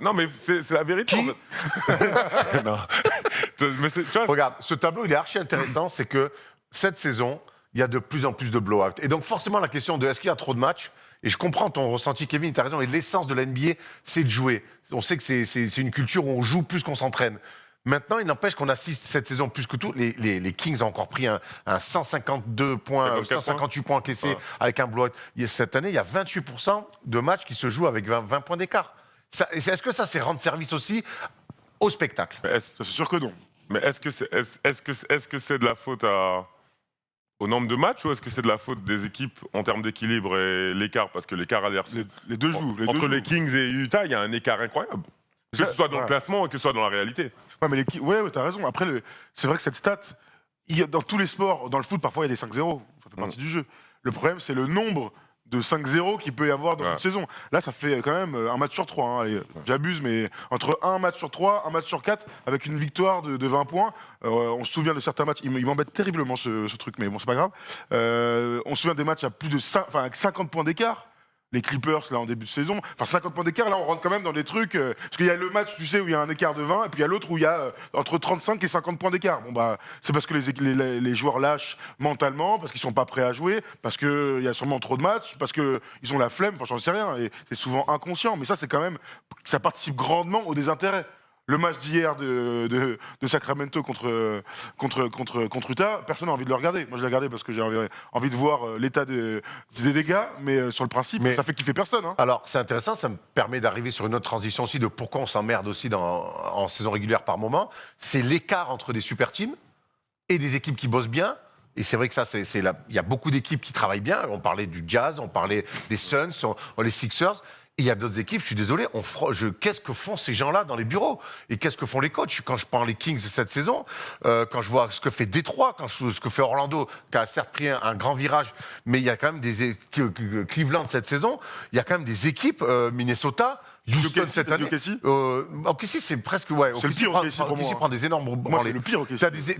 non, mais c'est la vérité. Qui en fait. Non. Mais tu vois, Regarde, ce tableau, il est archi intéressant, c'est que cette saison, il y a de plus en plus de blowout. Et donc forcément, la question de est-ce qu'il y a trop de matchs, et je comprends ton ressenti, Kevin, tu as raison, et l'essence de la NBA, c'est de jouer. On sait que c'est une culture où on joue plus qu'on s'entraîne. Maintenant, il n'empêche qu'on assiste cette saison plus que tout. Les Kings ont encore pris un 152 points, 54 158 points encaissés Ouais. avec un blowout. Cette année, il y a 28% de matchs qui se jouent avec 20 points d'écart. Est-ce que ça, c'est rendre service aussi au spectacle? mais Ça, c'est sûr que non. est-ce que c'est de la faute au nombre de matchs ou est-ce que c'est de la faute des équipes en termes d'équilibre et l'écart? Parce que l'écart a l'air. Les deux jouent. Entre les Kings et Utah, il y a un écart incroyable. Que ce soit dans le classement et que ce soit dans la réalité. Ouais, mais ouais, t'as raison. Après, c'est vrai que cette stat, dans tous les sports, dans le foot, parfois, il y a des 5-0. Ça fait partie du jeu. Le problème, c'est le nombre de 5-0 qu'il peut y avoir dans Ouais. une saison. Là, ça fait quand même un match sur 3. Hein. Allez, j'abuse, mais entre un match sur 3, un match sur 4, avec une victoire de 20 points. On se souvient de certains matchs. Il m'embête terriblement ce truc, mais bon, c'est pas grave. On se souvient des matchs à plus de avec 50 points d'écart. Les Clippers, là, en début de saison. Enfin, 50 points d'écart, là, on rentre quand même dans des trucs... parce qu'il y a le match, tu sais, où il y a un écart de 20, et puis il y a l'autre où il y a entre 35 et 50 points d'écart. Bon, bah, c'est parce que les joueurs lâchent mentalement, parce qu'ils sont pas prêts à jouer, parce qu'il y a sûrement trop de matchs, parce qu'ils ont la flemme, enfin, j'en sais rien. Et c'est souvent inconscient, mais ça, c'est quand même... Ça participe grandement au désintérêt. Le match d'hier de Sacramento contre Utah, personne n'a envie de le regarder. Moi, je l'ai regardé parce que j'ai envie de voir l'état des dégâts, mais sur le principe, Mais- ça fait kiffer personne. Hein. Alors, c'est intéressant, ça me permet d'arriver sur une autre transition aussi de pourquoi on s'emmerde aussi en saison régulière par moment. C'est l'écart entre des super teams et des équipes qui bossent bien. Et c'est vrai que ça, il y a beaucoup d'équipes qui travaillent bien. On parlait du Jazz, on parlait des Suns, les Sixers. Et il y a d'autres équipes, je suis désolé, qu'est-ce que font ces gens-là dans les bureaux? Et qu'est-ce que font les coachs? Quand je prends les Kings cette saison, quand je vois ce que fait Détroit, ce que fait Orlando, qui a certes pris un grand virage, mais il y a quand même Cleveland cette saison, il y a quand même des équipes, Minnesota, Houston OKC, cette t'as dit année. OKC OKC, c'est presque... Ouais, C'est le OKC pire prend, OKC pour moi, OKC hein. prend des énormes Moi, c'est branlées. le pire. Ok.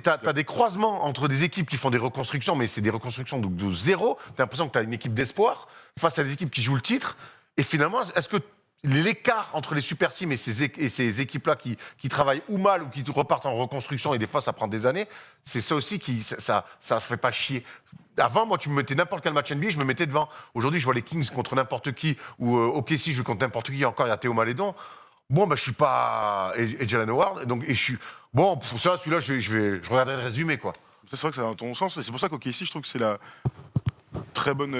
T'as des croisements entre des équipes qui font des reconstructions, mais c'est des reconstructions de zéro. T'as l'impression que t'as une équipe d'espoir face à des équipes qui jouent le titre. Et finalement, est-ce que l'écart entre les super teams et ces équipes-là qui travaillent ou mal ou qui repartent en reconstruction, et des fois ça prend des années, c'est ça aussi ça fait pas chier. Avant, moi, tu me mettais n'importe quel match NBA, je me mettais devant. Aujourd'hui, je vois les Kings contre n'importe qui, ou OKC, je joue contre n'importe qui, encore il y a Théo Malédon. Bon, bah, je suis pas... Et Jalen Howard, donc, et je suis... Bon, pour ça, celui-là, je regarderai le résumé, quoi. C'est vrai que ça va dans ton sens, et c'est pour ça qu'OKC, je trouve que c'est la très bonne,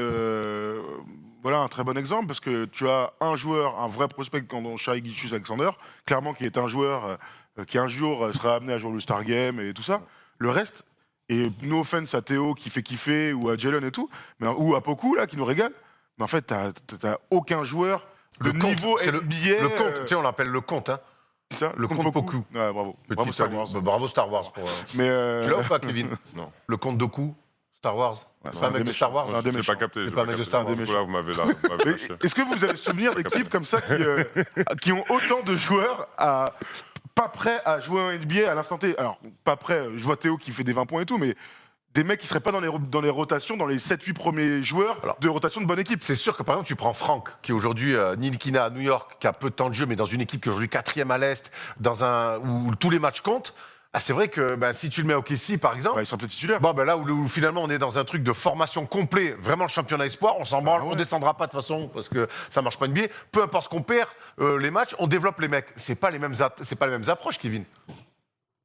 un très bon exemple, parce que tu as un joueur, un vrai prospect comme Shai Gilgeous-Alexander, clairement qui est un joueur qui un jour sera amené à jouer le Star Game et tout ça. Le reste, et no offense à Théo qui fait kiffer, ou à Jalen et tout, ou à Poku, là, qui nous régale, mais en fait, t'as aucun joueur de niveau c'est NBA. le compte, tu sais, on l'appelle le compte, hein. c'est ça, le compte Poku. Ouais, bravo. Bravo Petit Star Wars. Bravo Star Wars. Pour, Mais Tu l'as ou pas, Kevin? Non. Le compte Doku, Star Wars. Ouais, C'est pas un mec de Star Wars? c'est un Je l'ai méchants. pas capté. C'est j'ai pas un mec de capté. Star Wars. Du coup, là, vous m'avez là. Mais est-ce que vous avez souvenir d'équipes comme ça qui ont autant de joueurs pas prêts à jouer en NBA à l'instant T? Alors, pas prêts, je vois Théo qui fait des 20 points et tout, mais des mecs qui seraient pas dans les rotations, dans les 7-8 premiers joueurs de rotation de bonne équipe. C'est sûr que par exemple, tu prends Franck, qui est aujourd'hui Nilkina à New York, qui a peu de temps de jeu, mais dans une équipe qui est aujourd'hui 4e à l'Est, où tous les matchs comptent. Ah, c'est vrai que si tu le mets au KC, par exemple, Ouais, ils sont peut-être titulaires. bon, là où finalement on est dans un truc de formation complet, vraiment le championnat espoir, on s'en branle, ouais. on descendra pas de toute façon parce que ça marche pas NBA. Peu importe ce qu'on perd, les matchs, on développe les mecs. C'est pas les mêmes approches, Kevin.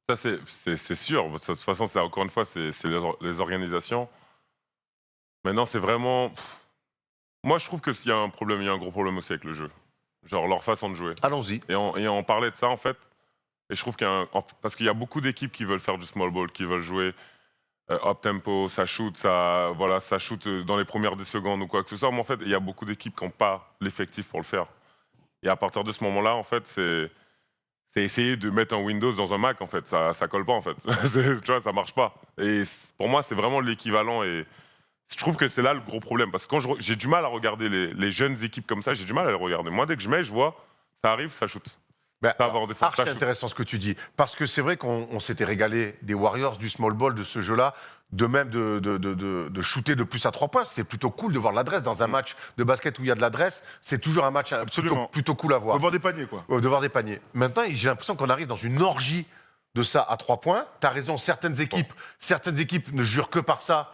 Ça, c'est sûr. De toute façon, encore une fois, c'est les organisations. Maintenant, c'est vraiment... Moi, je trouve qu'il y a un problème, il y a un gros problème aussi avec le jeu. Genre leur façon de jouer. Allons-y. Et on parlait de ça, en fait. Et je trouve parce qu'il y a beaucoup d'équipes qui veulent faire du small ball, qui veulent jouer up-tempo, ça shoot, ça shoot dans les premières 10 secondes ou quoi que ce soit. Mais en fait, il y a beaucoup d'équipes qui n'ont pas l'effectif pour le faire. Et à partir de ce moment-là, en fait, c'est essayer de mettre un Windows dans un Mac, en fait. Ça colle pas, en fait. Tu vois, ça marche pas. Et pour moi, c'est vraiment l'équivalent. Et je trouve que c'est là le gros problème. Parce que quand j'ai du mal à regarder les jeunes équipes comme ça, j'ai du mal à les regarder. Moi, dès que je mets, je vois, ça arrive, ça shoot. Ben, Ça va en défense, archi ça shoot. intéressant ce que tu dis. Parce que c'est vrai qu'on s'était régalé des Warriors, du small ball, de ce jeu-là, de même de shooter de plus à 3 points. C'était plutôt cool de voir l'adresse dans un match de basket où il y a de l'adresse. C'est toujours un match Absolument. plutôt cool à On voir. va voir des paniers, quoi. De voir des paniers. Maintenant, j'ai l'impression qu'on arrive dans une orgie de ça à 3 points. Tu as raison, certaines équipes ne jurent que par ça,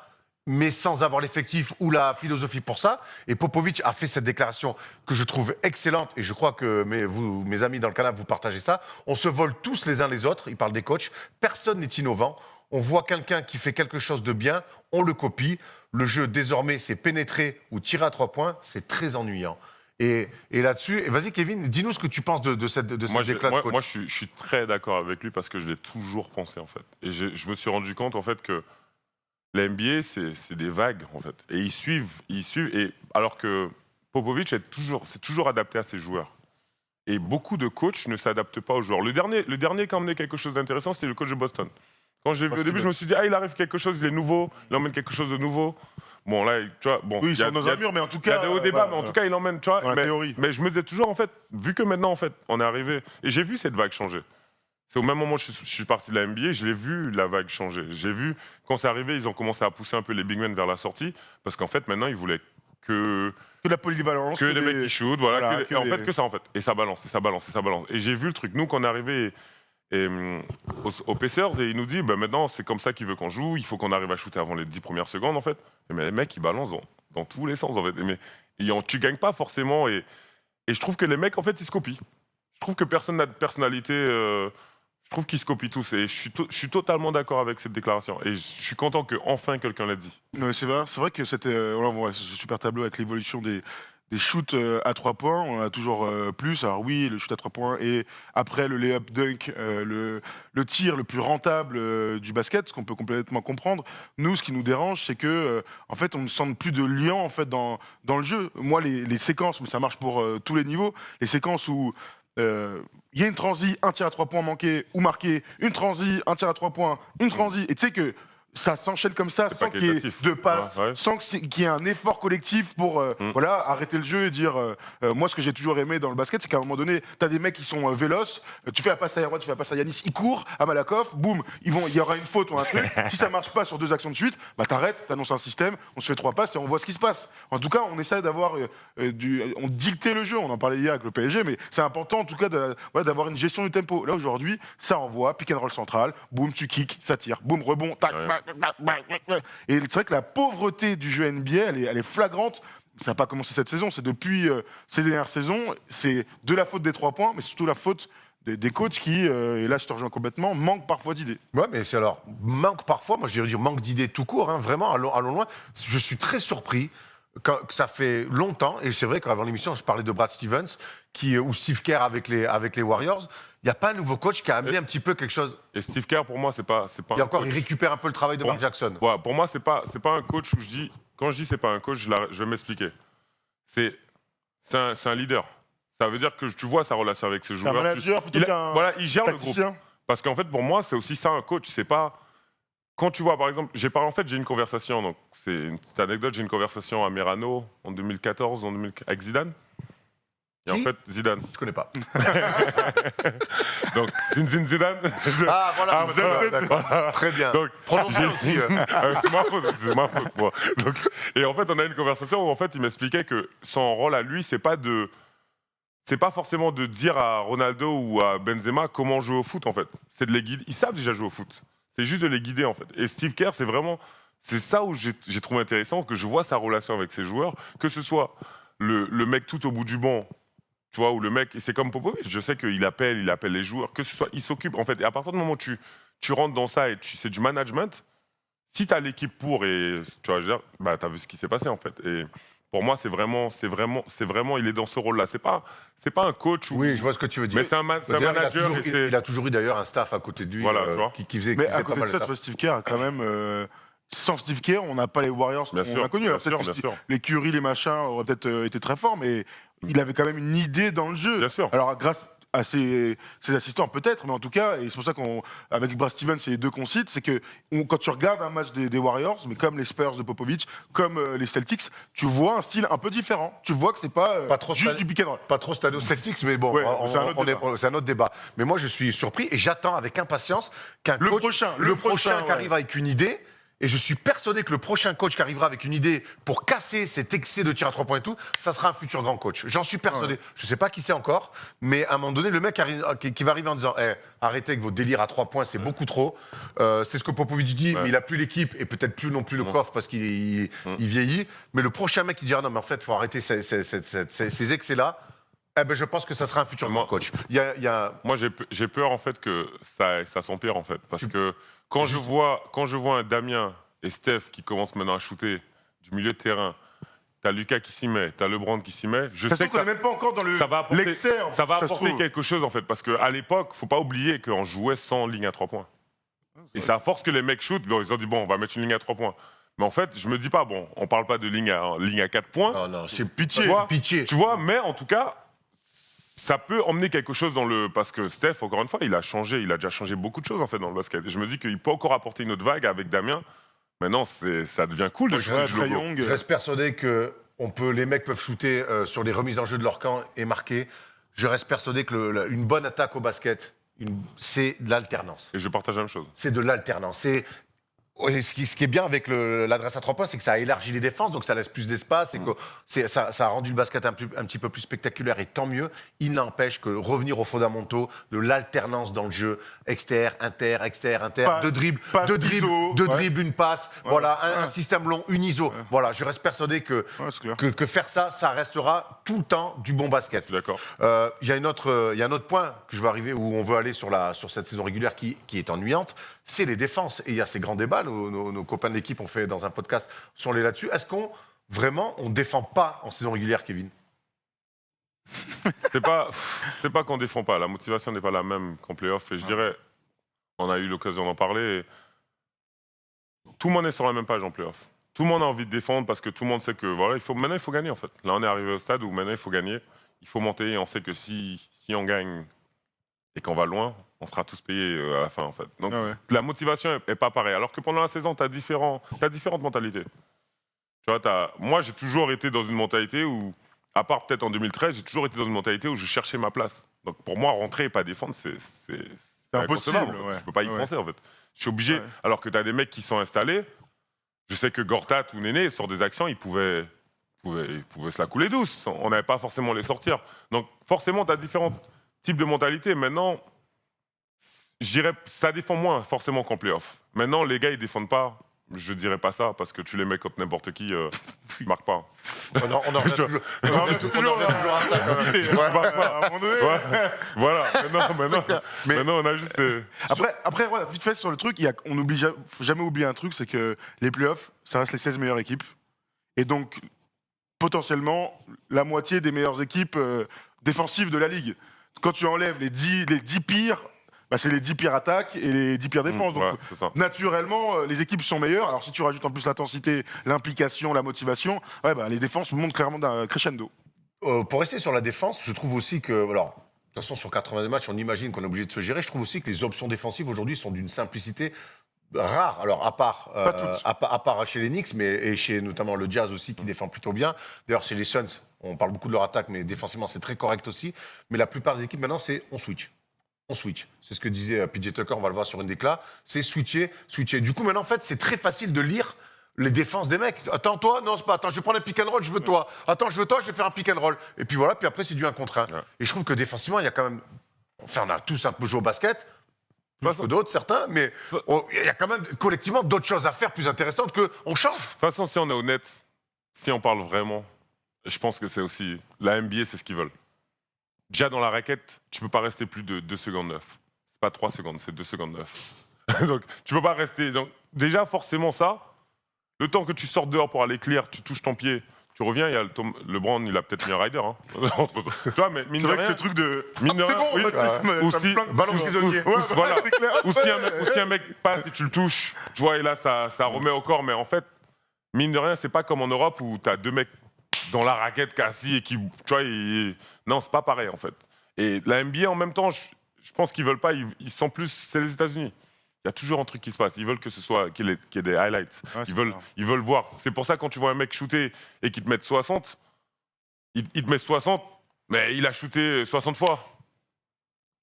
mais sans avoir l'effectif ou la philosophie pour ça. Et Popovic a fait cette déclaration que je trouve excellente, et je crois que mes amis dans le canal, vous partagez ça. On se vole tous les uns les autres, il parle des coachs, personne n'est innovant. On voit quelqu'un qui fait quelque chose de bien, on le copie. Le jeu, désormais, c'est pénétrer ou tirer à 3 points, c'est très ennuyant. Et là-dessus, vas-y Kevin, dis-nous ce que tu penses de cette déclaration de coach. Moi, je suis très d'accord avec lui parce que je l'ai toujours pensé, en fait. Et je me suis rendu compte, en fait, que la NBA, c'est des vagues, en fait. Et ils suivent. Et alors que Popovic c'est toujours adapté à ses joueurs. Et beaucoup de coachs ne s'adaptent pas aux joueurs. Le dernier qui a emmené quelque chose d'intéressant, c'était le coach de Boston. Quand j'ai vu au début, je me suis dit, il arrive quelque chose, il est nouveau, il emmène quelque chose de nouveau. Bon, là, tu vois, bon. Oui, ils sont dans un mur, mais en tout cas. Il y a des hauts débats, mais en tout cas, il emmène, tu vois. Dans la théorie. Mais je me disais toujours, en fait, vu que maintenant, en fait, on est arrivé, et j'ai vu cette vague changer. C'est au même moment où je suis parti de la NBA, je l'ai vu la vague changer. J'ai vu, quand c'est arrivé, ils ont commencé à pousser un peu les big men vers la sortie, parce qu'en fait, maintenant, ils voulaient que la polyvalence. les mecs qui shootent, voilà. Voilà, En fait, que ça, en fait. Et ça balance, et ça balance, et ça balance. Et j'ai vu le truc. Nous, quand on est arrivé aux Pacers, et il nous dit, maintenant, c'est comme ça qu'il veut qu'on joue, il faut qu'on arrive à shooter avant les 10 premières secondes, en fait. Mais les mecs, ils balancent dans tous les sens, en fait. Mais tu gagnes pas forcément, et je trouve que les mecs, en fait, ils se copient. Je trouve que personne n'a de personnalité. Je trouve qu'ils se copient tous et je suis totalement d'accord avec cette déclaration. Et je suis content qu'enfin quelqu'un l'ait dit. Ouais, c'est vrai que c'était on voit ce super tableau avec l'évolution des shoots à 3 points. On en a toujours plus. Alors oui, le shoot à 3 points et après le lay-up dunk, le tir le plus rentable du basket, ce qu'on peut complètement comprendre. Nous, ce qui nous dérange, c'est que en fait, on ne sent plus de lien en fait dans le jeu. Moi, les séquences, mais ça marche pour tous les niveaux, les séquences où il y a une transi, un tir à 3 points manqué ou marqué, une transi, un tir à 3 points, une transi, et tu sais que ça s'enchaîne comme ça, sans qu'il y ait de passes, Ouais. sans qu'il y ait un effort collectif pour voilà, arrêter le jeu et dire moi, ce que j'ai toujours aimé dans le basket, c'est qu'à un moment donné, tu as des mecs qui sont véloces, tu fais la passe à Yaroua, tu fais la passe à Yanis, ils courent à Malakoff, boum, il y aura une faute ou un truc. Si ça marche pas sur 2 actions de suite, bah t'arrêtes, t'annonces un système, on se fait 3 passes et on voit ce qui se passe. En tout cas, on essaie d'avoir on dictait le jeu, on en parlait hier avec le PSG, mais c'est important en tout cas d'avoir une gestion du tempo. Là aujourd'hui, ça envoie, pick and roll central, boum, tu kicks, ça tire, boum, rebond, tac, Ouais. Et c'est vrai que la pauvreté du jeu NBA, elle est flagrante. Ça n'a pas commencé cette saison, c'est depuis ces dernières saisons. C'est de la faute des 3 points, mais surtout la faute des coachs qui, et là je te rejoins complètement, manquent parfois d'idées. Ouais, mais c'est alors, manque parfois, moi je dirais dire manque d'idées tout court, hein, vraiment, allons loin. Je suis très surpris que ça fait longtemps, et c'est vrai qu'avant l'émission, je parlais de Brad Stevens, ou Steve Kerr avec les Warriors. Il n'y a pas un nouveau coach qui a amené un petit peu quelque chose. Et Steve Kerr, pour moi, c'est pas Et un encore, coach. il récupère un peu le travail de Mark Jackson. Voilà, pour moi, c'est pas un coach où je dis. Quand je dis c'est pas un coach, je vais m'expliquer. C'est un leader. Ça veut dire que tu vois sa relation avec ses C'est un joueurs. manager plutôt qu'un Voilà, il gère le groupe. tacticien. Parce qu'en fait, pour moi, c'est aussi ça un coach. C'est pas. Quand tu vois, par exemple, j'ai une conversation, donc c'est une petite anecdote, j'ai une conversation à Merano en 2014 avec Zidane. Et en Qui fait, Zidane. Je connais pas. Donc, Zidane. Ah, voilà, Ah, d'accord. Très bien. Donc, Prononcez aussi. c'est ma faute, moi. Donc, et en fait, on a eu une conversation où en fait, il m'expliquait que son rôle à lui, c'est pas forcément de dire à Ronaldo ou à Benzema comment jouer au foot, en fait. C'est de les guider. Ils savent déjà jouer au foot. C'est juste de les guider, en fait. Et Steve Kerr, c'est ça où j'ai trouvé intéressant, que je vois sa relation avec ses joueurs, que ce soit le mec tout au bout du banc Tu vois, où le mec, et c'est comme Popovic, je sais qu'il appelle les joueurs, que ce soit, il s'occupe. En fait, et à partir du moment où tu rentres dans ça et c'est du management, si tu as l'équipe pour, et tu vois, je veux dire, bah, tu as vu ce qui s'est passé, en fait. Et pour moi, c'est vraiment, il est dans ce rôle-là. C'est pas un coach. Oui, je vois ce que tu veux dire. Mais c'est un D'ailleurs, manager. il a toujours eu d'ailleurs un staff à côté de lui Voilà, tu vois. qui faisait Mais à pas côté de mal ça, de tu vois, taf. Steve Kerr a quand même. Sans Steve Kerr, on n'a pas les Warriors Bien qu'on sûr, a connus. Alors peut-être que les Curry, les machins auraient peut-être été très forts, mais il avait quand même une idée dans le jeu. Bien sûr. Alors grâce à ses assistants peut-être, mais en tout cas, et c'est pour ça qu'avec Brad Stevens, c'est les deux qu'on cite, c'est que quand tu regardes un match des Warriors, mais comme les Spurs de Popovich, comme les Celtics, tu vois un style un peu différent. Tu vois que c'est pas trop juste du pick and roll. Pas trop Stadio Celtics, mais bon, Ouais, c'est un autre débat. Mais moi, je suis surpris et j'attends avec impatience qu'un Le coach, prochain, qui ouais. arrive avec une idée. Et je suis persuadé que le prochain coach qui arrivera avec une idée pour casser cet excès de tir à 3 points et tout, ça sera un futur grand coach. J'en suis persuadé. Ouais. Je ne sais pas qui c'est encore, mais à un moment donné, le mec qui va arriver en disant arrêtez avec vos délires à 3 points, c'est beaucoup trop. C'est ce que Popovic dit, mais il n'a plus l'équipe et peut-être plus non plus le coffre parce qu'il vieillit. Mais le prochain mec qui dira non, mais en fait, il faut arrêter ces excès-là. Eh ben, je pense que ça sera un futur grand coach. Moi, j'ai peur en fait que ça s'empire en fait, parce que quand je vois un Damien et Steph qui commencent maintenant à shooter du milieu de terrain, t'as Lucas qui s'y met, t'as LeBron qui s'y met. Je sais que qu'on n'est même pas encore dans ça va apporter, l'excès. ça va se apporter trouve. quelque chose en fait, parce qu'à l'époque, faut pas oublier qu'on jouait sans ligne à 3 points. Et c'est à force que les mecs shootent, bon, ils ont dit bon, on va mettre une ligne à 3 points. Mais en fait, je me dis pas bon, on parle pas de ligne à 4 points. Non, non, c'est Pitié. Tu vois, pitié. Tu vois, mais en tout cas, ça peut emmener quelque chose dans le... Parce que Steph, encore une fois, il a déjà changé beaucoup de choses en fait dans le basket. Et je me dis qu'il peut encore apporter une autre vague avec Damien. Maintenant, ça devient cool de jouer du Trae logo. Young. Je reste persuadé que les mecs peuvent shooter sur les remises en jeu de leur camp et marquer. Je reste persuadé que une bonne attaque au basket, c'est de l'alternance. Et je partage la même chose. C'est de l'alternance. Ce qui est bien avec l'adresse à 3 points, c'est que ça élargit les défenses, donc ça laisse plus d'espace, et que ça a rendu le basket un petit peu plus spectaculaire, et tant mieux. Il n'empêche que revenir aux fondamentaux de l'alternance dans le jeu, extérieur, inter, Passe, deux dribbles, ISO, une passe, un système long, une ISO. Ouais. Voilà, je reste persuadé c'est clair. que faire ça restera tout le temps du bon basket. Je suis d'accord. Il y a un autre point que je veux arriver, où on veut aller sur cette saison régulière qui est ennuyante, c'est les défenses. Et il y a ces grands débats, nos copains de l'équipe ont fait dans un podcast, sont allés là-dessus. Est-ce qu'on défend pas en saison régulière, Kevin? C'est pas qu'on défend pas. La motivation n'est pas la même qu'en playoff. Et je dirais, on a eu l'occasion d'en parler. Tout le monde est sur la même page en playoff. Tout le monde a envie de défendre parce que tout le monde sait que voilà, maintenant il faut gagner en fait. Là, on est arrivé au stade où maintenant il faut gagner. Il faut monter et on sait que si on gagne et qu'on va loin, on sera tous payés à la fin en fait. Donc la motivation est pas pareille. Alors que pendant la saison, t'as différentes mentalités. Tu vois, moi j'ai toujours été dans une mentalité où, à part peut-être en 2013, j'ai toujours été dans une mentalité où je cherchais ma place. Donc pour moi, rentrer et pas défendre, c'est impossible. inconcevable, en fait. Je peux pas y penser en fait. Je suis obligé. Ouais. Alors que t'as des mecs qui sont installés. Je sais que Gortat ou Néné, sur des actions, ils pouvaient se la couler douce. On n'avait pas forcément les sortir. Donc forcément, tu as différents types de mentalités. Maintenant, je dirais ça défend moins forcément qu'en playoff. Maintenant, les gars, ils défendent pas. Je dirais pas ça parce que tu les mets contre n'importe qui, ils marquent pas. On en revient toujours à ça quand même. Ils marquent pas. À un moment donné. Ouais. Voilà. Maintenant, on a juste. Après, voilà, vite fait sur le truc, faut jamais oublier un truc, c'est que les playoffs, ça reste les 16 meilleures équipes. Et donc, potentiellement, la moitié des meilleures équipes défensives de la ligue. Quand tu enlèves les 10 pires, bah, c'est les 10 pires attaques et les 10 pires défenses. Donc, c'est ça. naturellement, les équipes sont meilleures. Alors, si tu rajoutes en plus l'intensité, l'implication, la motivation, les défenses montent clairement d'un crescendo. Pour rester sur la défense, je trouve aussi que, alors, de toute façon, sur 82 matchs, on imagine qu'on est obligé de se gérer. Je trouve aussi que les options défensives aujourd'hui sont d'une simplicité rare. Alors, à part chez les Knicks, et chez notamment le Jazz aussi, qui défend plutôt bien. D'ailleurs, chez les Suns, on parle beaucoup de leur attaque, mais défensivement, c'est très correct aussi. Mais la plupart des équipes, maintenant, c'est on switch. C'est ce que disait PJ Tucker, on va le voir sur une déclat. C'est switcher. Du coup, maintenant, en fait, c'est très facile de lire les défenses des mecs. Attends, toi, non, c'est pas. Attends, je vais prendre un pick and roll, je veux toi. Attends, je veux toi, je vais faire un pick and roll. Et puis voilà, puis après, c'est du 1 contre 1. Ouais. Et je trouve que défensivement, il y a quand même. Enfin, on a tous un peu joué au basket, plus que d'autres, certains, mais il y a quand même collectivement d'autres choses à faire plus intéressantes qu'on change. De toute façon, si on est honnête, si on parle vraiment, je pense que c'est aussi. La NBA, c'est ce qu'ils veulent. déjà dans la raquette, tu peux pas rester plus de 2 secondes 9. C'est pas 3 secondes, c'est 2 secondes 9. Donc, tu peux pas rester. Donc, déjà, forcément, ça, le temps que tu sortes dehors pour aller clear, tu touches ton pied, tu reviens, il y a LeBron, il a peut-être mis un rider. Hein. Tu vois, mais mine C'est de vrai que rien. ce truc de. Mine de C'est rien, bon, oui. bah, ça me Aussi- plante. Ballon prisonnier. Ouais, Voilà. c'est clair. Ou si un mec passe et tu le touches, tu vois, et là, ça remet au corps. Mais en fait, mine de rien, c'est pas comme en Europe où tu as 2 mecs dans la raquette assis et qui. Tu vois, non, c'est pas pareil, en fait. Et la NBA, en même temps, je pense qu'ils veulent pas, ils sentent plus, c'est les États-Unis. Il y a toujours un truc qui se passe. Ils veulent que ce soit, qu'il y ait des highlights. Ouais, c'est ils veulent voir. C'est pour ça, quand tu vois un mec shooter et qu'il te met 60, il te met 60, mais il a shooté 60 fois.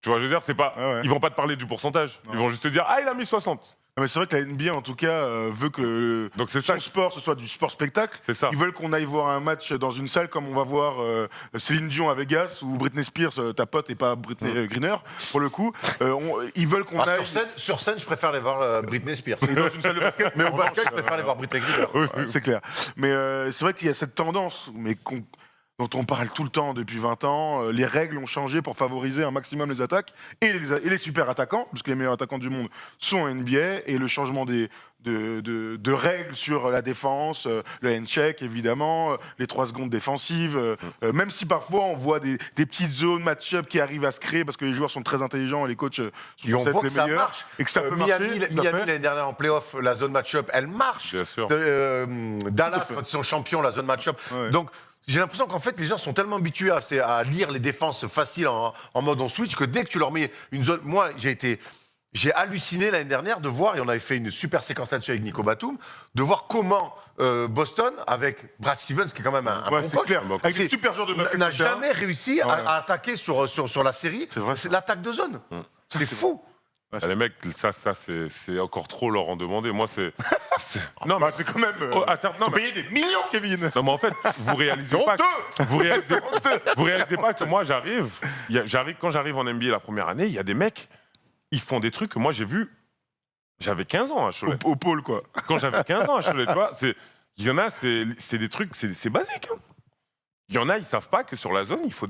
Tu vois, je veux dire, c'est pas. Ouais, ouais. Ils vont pas te parler du pourcentage. Non. Ils vont juste te dire, ah, il a mis 60. Non, mais c'est vrai que la NBA, en tout cas, veut que Donc c'est ça. son sport, ce soit du sport spectacle. C'est ça. Ils veulent qu'on aille voir un match dans une salle comme on va voir Céline Dion à Vegas ou Britney Spears, ta pote, et pas Britney Greener, pour le coup. Ils veulent qu'on Ah, aille. sur scène, je préfère aller voir Britney Spears. Et dans une salle de basket. Mais au en revanche, basket, je préfère aller voir Britney Greener. Ouais, c'est clair. Mais c'est vrai qu'il y a cette tendance, dont on parle tout le temps depuis 20 ans. Les règles ont changé pour favoriser un maximum les attaques et les super attaquants, puisque les meilleurs attaquants du monde sont en NBA, et le changement de règles sur la défense, le hand-check évidemment, les 3 secondes défensives, même si parfois on voit des petites zones match-up qui arrivent à se créer parce que les joueurs sont très intelligents et les coachs sont Et on censés voit être que les ça meilleurs, marche. et que ça peut Miami, marcher. tout à Miami fait. l'année dernière en playoff, la zone match-up, elle marche. Bien sûr. Dallas, fait. quand ils sont champions, la zone match-up. Ouais. Donc, j'ai l'impression qu'en fait, les gens sont tellement habitués à lire les défenses faciles en mode on switch que dès que tu leur mets une zone. Moi, j'ai halluciné l'année dernière de voir, et on avait fait une super séquence là-dessus avec Nico Batum, de voir comment Boston, avec Brad Stevens, qui est quand même un Ouais, bon c'est coach, clair. Avec c'est- des super joueurs de basket. n'a sur le terrain. jamais réussi Ouais. à attaquer sur la série. C'est vrai, C'est l'attaque de zone. C'est fou. Ah, les mecs, ça c'est encore trop leur en demander. Moi, non, Bah, c'est quand même. Oh, ah, certes, non, faut mais- payer des millions, Kevin. non, mais en fait, vous réalisez C'est pas. honteux. Vous réalisez pas que moi, quand j'arrive en NBA la première année, il y a des mecs, ils font des trucs que moi j'ai vu. J'avais 15 ans à Cholet. Au pôle, quoi. Quand j'avais 15 ans à Cholet, tu vois, il y en a, c'est des trucs, c'est basique. Hein. Il y en a, ils savent pas que sur la zone, il faut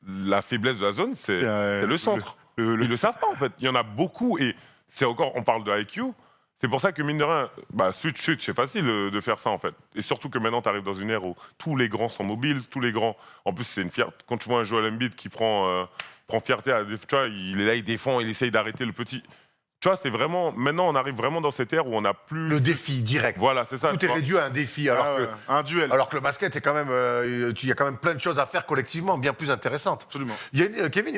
la faiblesse de la zone, c'est le centre. Ils le savent pas en fait. Il y en a beaucoup et c'est encore, on parle de IQ. C'est pour ça que mine de rien, switch, c'est facile de faire ça en fait. Et surtout que maintenant, tu arrives dans une ère où tous les grands sont mobiles, tous les grands. En plus, c'est une fierté. Quand tu vois un Joel Embiid qui prend fierté à, tu vois, il est là, il défend, il essaye d'arrêter le petit. Tu vois, c'est vraiment. Maintenant, on arrive vraiment dans cette ère où on n'a plus. Le défi direct. Voilà, c'est ça. Tout tu est vois. réduit à un défi. Un duel. Alors que le basket est quand même, il y a quand même plein de choses à faire collectivement, bien plus intéressantes. Absolument. Il y a Kevin,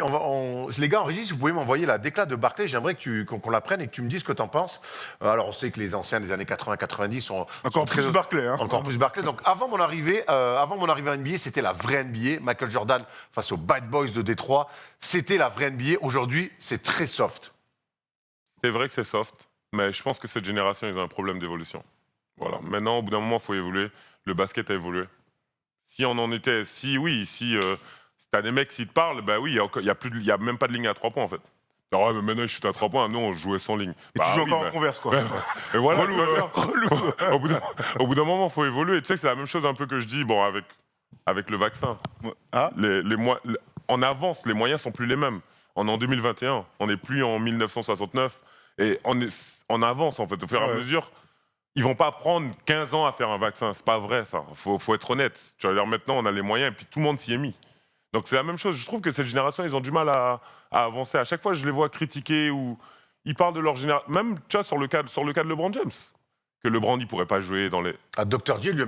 les gars en régie, si vous pouvez m'envoyer la déclat de Barclay, j'aimerais qu'on la prenne et que tu me dises ce que tu en penses. Alors on sait que les anciens des années 80-90 sont Encore très plus Barclay. Hein. encore plus Barclay. Donc avant mon arrivée en NBA, c'était la vraie NBA. Michael Jordan face aux Bad Boys de Détroit, c'était la vraie NBA. Aujourd'hui, c'est très soft. C'est vrai que c'est soft, mais je pense que cette génération, ils ont un problème d'évolution. Voilà. Maintenant, au bout d'un moment, il faut évoluer. Le basket a évolué. Si on en était, si t'as des mecs, s'ils te parlent, bah oui, il y a même pas de ligne à 3 points en fait. Alors, ouais, mais maintenant, je suis à 3 points. Non, on jouait sans ligne. Et tu joues oui, encore mais- en converse, quoi. Et voilà, Relou, tu vois bien. relou. Au bout d'un moment, il faut évoluer. Tu sais que c'est la même chose un peu que je dis bon, avec le vaccin. Ah, En avance, les moyens sont plus les mêmes. On est en 2021, on n'est plus en 1969. Et on avance, en fait, au fur et à Ouais. mesure. Ils vont pas prendre 15 ans à faire un vaccin. C'est pas vrai, ça. Faut être honnête. Tu vas dire, maintenant, on a les moyens et puis tout le monde s'y est mis. Donc c'est la même chose. Je trouve que cette génération, ils ont du mal à avancer. À chaque fois, je les vois critiquer ou ils parlent de leur génération. Même, tu vois, sur le cas de LeBron James. Que LeBron, il pourrait pas jouer dans les... Ah, Dr. J lui a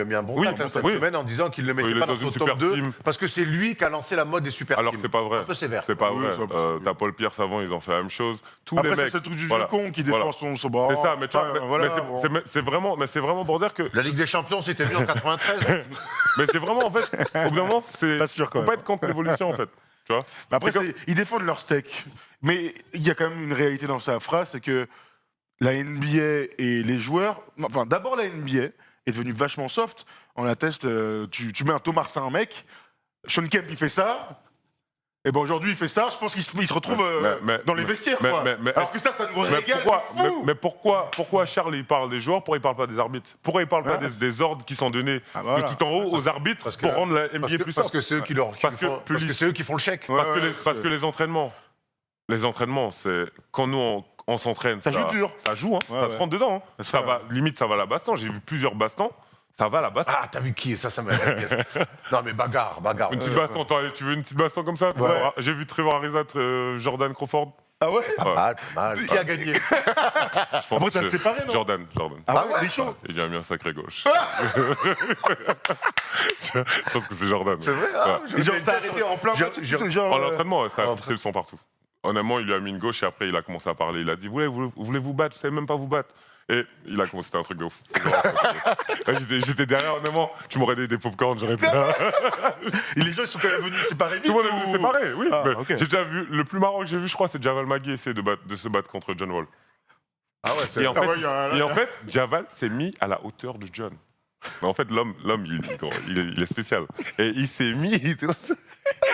mis un bon Oui, tacle cette oui. semaine en disant qu'il ne le mettait Il est pas dans dans son une top super 2 team. parce que c'est lui qui a lancé la mode des super Alors que teams. c'est pas vrai. Un peu sévère. C'est pas Oui, vrai. c'est pas- T'as Paul Pierce avant, ils ont fait la même chose. Tous après, les c'est mecs. ce truc du voilà. vieux con qui défend Voilà. son bras. C'est ça, mais tu vois, Enfin, mais voilà, c'est- bon. c'est vraiment pour dire que. La Ligue des Champions, c'était vu en 93. Mais c'est vraiment, en fait, au bout d'un moment, c'est. Pas sûr, quand Faut pas même. être contre l'évolution, en fait. Tu vois. Mais après, C'est comme- ils défendent leur steak. Mais il y a quand même une réalité dans sa phrase, c'est que la NBA et les joueurs... Enfin, d'abord, la NBA est devenue vachement soft. On atteste, tu mets un Thomas Martin, un mec, Sean Kemp, il fait ça, Et ben aujourd'hui, il fait ça. Je pense qu'il se retrouve dans les vestiaires. Quoi. Alors que ça nous régale. Pourquoi Charles il parle des joueurs, pourquoi il parle pas des arbitres? Pourquoi il parle pas des ordres qui sont donnés de tout en haut aux arbitres pour rendre la NBA plus Parce forte? que c'est eux qui c'est eux qui font le chèque. Parce que les entraînements, c'est quand nous on s'entraîne, ça joue dur. Ça joue, hein, ça se rentre dedans. Hein. Ça va, limite, ça va à la baston. J'ai vu plusieurs bastons. Ça va à la baston. Ah, t'as vu qui? Ça m'a. Non, mais bagarre. Une petite baston, tu veux une petite baston comme ça? Ouais. J'ai vu Trevor Ariza, Jordan Crawford. Ah ouais. Pas mal. Qui a gagné? Après, ça s'est séparé, non? Jordan. Ah ouais, il est chaud. Il a mis un sacré gauche. Je pense que c'est Jordan. C'est vrai? Ah, Et genre, ça a arrêté en plein match. En l'entraînement, ça a poussé le son partout. Honnêtement, il lui a mis une gauche et après, il a commencé à parler. Il a dit voulez vous battre? Vous savez même pas vous battre. Et il a commencé, c'était un truc de ouf. J'étais derrière, honnêtement. Tu m'aurais dit des popcorn, j'aurais dit. Et les gens, ils sont quand même venus séparer vite. Tout le monde est venu séparer, oui. Ah, Mais okay. j'ai déjà vu, le plus marrant que j'ai vu, je crois, c'est Javal Magui essayer de se battre contre John Wall. Ah ouais, c'est. Et en fait, Javal s'est mis à la hauteur de John. Mais en fait, l'homme, il est spécial. Et il s'est mis.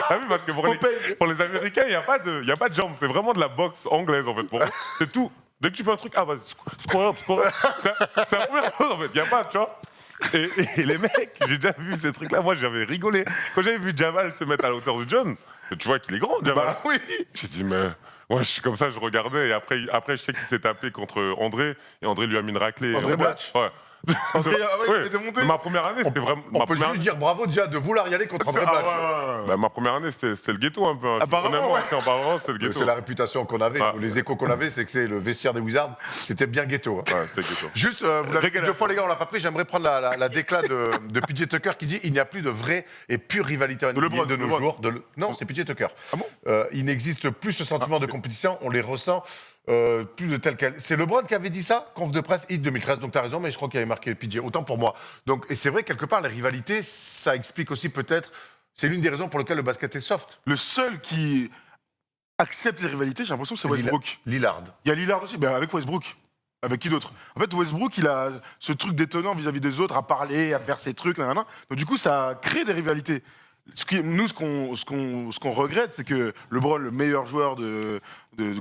Ah oui, parce que pour les Américains, il n'y a pas de jambes. C'est vraiment de la boxe anglaise, en fait. Pour eux, c'est tout. Dès que tu fais un truc, vas-y, square up. C'est la première chose, en fait. Il n'y a pas, tu vois. Et les mecs, j'ai déjà vu ces trucs-là. Moi, j'avais rigolé. Quand j'avais vu Javal se mettre à la hauteur de John, tu vois qu'il est grand, Javal. Bah oui. J'ai dit, mais. Moi, comme ça, je regardais. Et après je sais qu'il s'est tapé contre André. Et André lui a mis une raclée. André Blatch. Ouais. Il était monté. Ma première année, c'était vraiment. On peut juste dire bravo déjà de vouloir y aller contre André Blatch. Bah, ma première année, c'était le ghetto un peu. Hein. Apparemment, ouais. Apparemment, c'était le ghetto. C'est la réputation qu'on avait, les échos qu'on avait, c'est que c'est le vestiaire des Wizards, c'était bien ghetto. Hein. Ouais, c'était ghetto. Juste, vous l'avez dit deux fois, les gars, on l'a pas pris. J'aimerais prendre la déclat de PJ Tucker qui dit il n'y a plus de vraie et pure rivalité en NBA de nos jours. Non, c'est PJ Tucker. Ah bon? Il n'existe plus ce sentiment de compétition, on les ressent. Plus de tel quel. C'est LeBron qui avait dit ça, conf de presse, hit 2013, donc tu as raison, mais je crois qu'il avait marqué PJ, autant pour moi. Donc, et c'est vrai, quelque part, les rivalités, ça explique aussi peut-être, c'est l'une des raisons pour lesquelles le basket est soft. Le seul qui accepte les rivalités, j'ai l'impression que c'est Westbrook. Lillard. Il y a Lillard aussi, ben avec Westbrook. Avec qui d'autre? En fait, Westbrook, il a ce truc détonnant vis-à-vis des autres, à parler, à faire ses trucs, nanana. Donc du coup, ça crée des rivalités. Nous, ce qu'on regrette, c'est que LeBron, le meilleur joueur de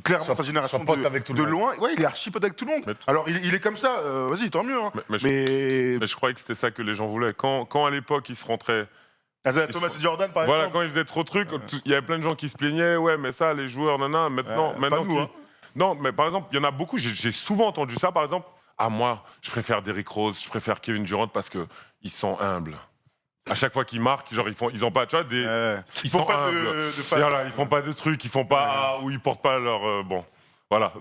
clairement sa génération, soit pote avec tout le monde. loin, ouais, il est archi pote avec tout le monde. Alors, il est comme ça, vas-y, tant mieux. Hein. Mais je croyais que c'était ça que les gens voulaient. Quand à l'époque, ils se rentraient. Thomas et Jordan, par Voilà, exemple. quand ils faisaient trop de trucs, il y avait plein de gens qui se plaignaient. Ouais, mais ça, les joueurs, maintenant. Pas nous, hein. Non, mais par exemple, il y en a beaucoup, j'ai souvent entendu ça, par exemple. Ah, moi, je préfère Derrick Rose, je préfère Kevin Durant parce qu'ils sont humbles. À chaque fois qu'ils marquent, genre ils ont pas, tu vois, ils font pas de voilà, ils font pas de trucs, ils font pas ou ils portent pas leur bon, voilà,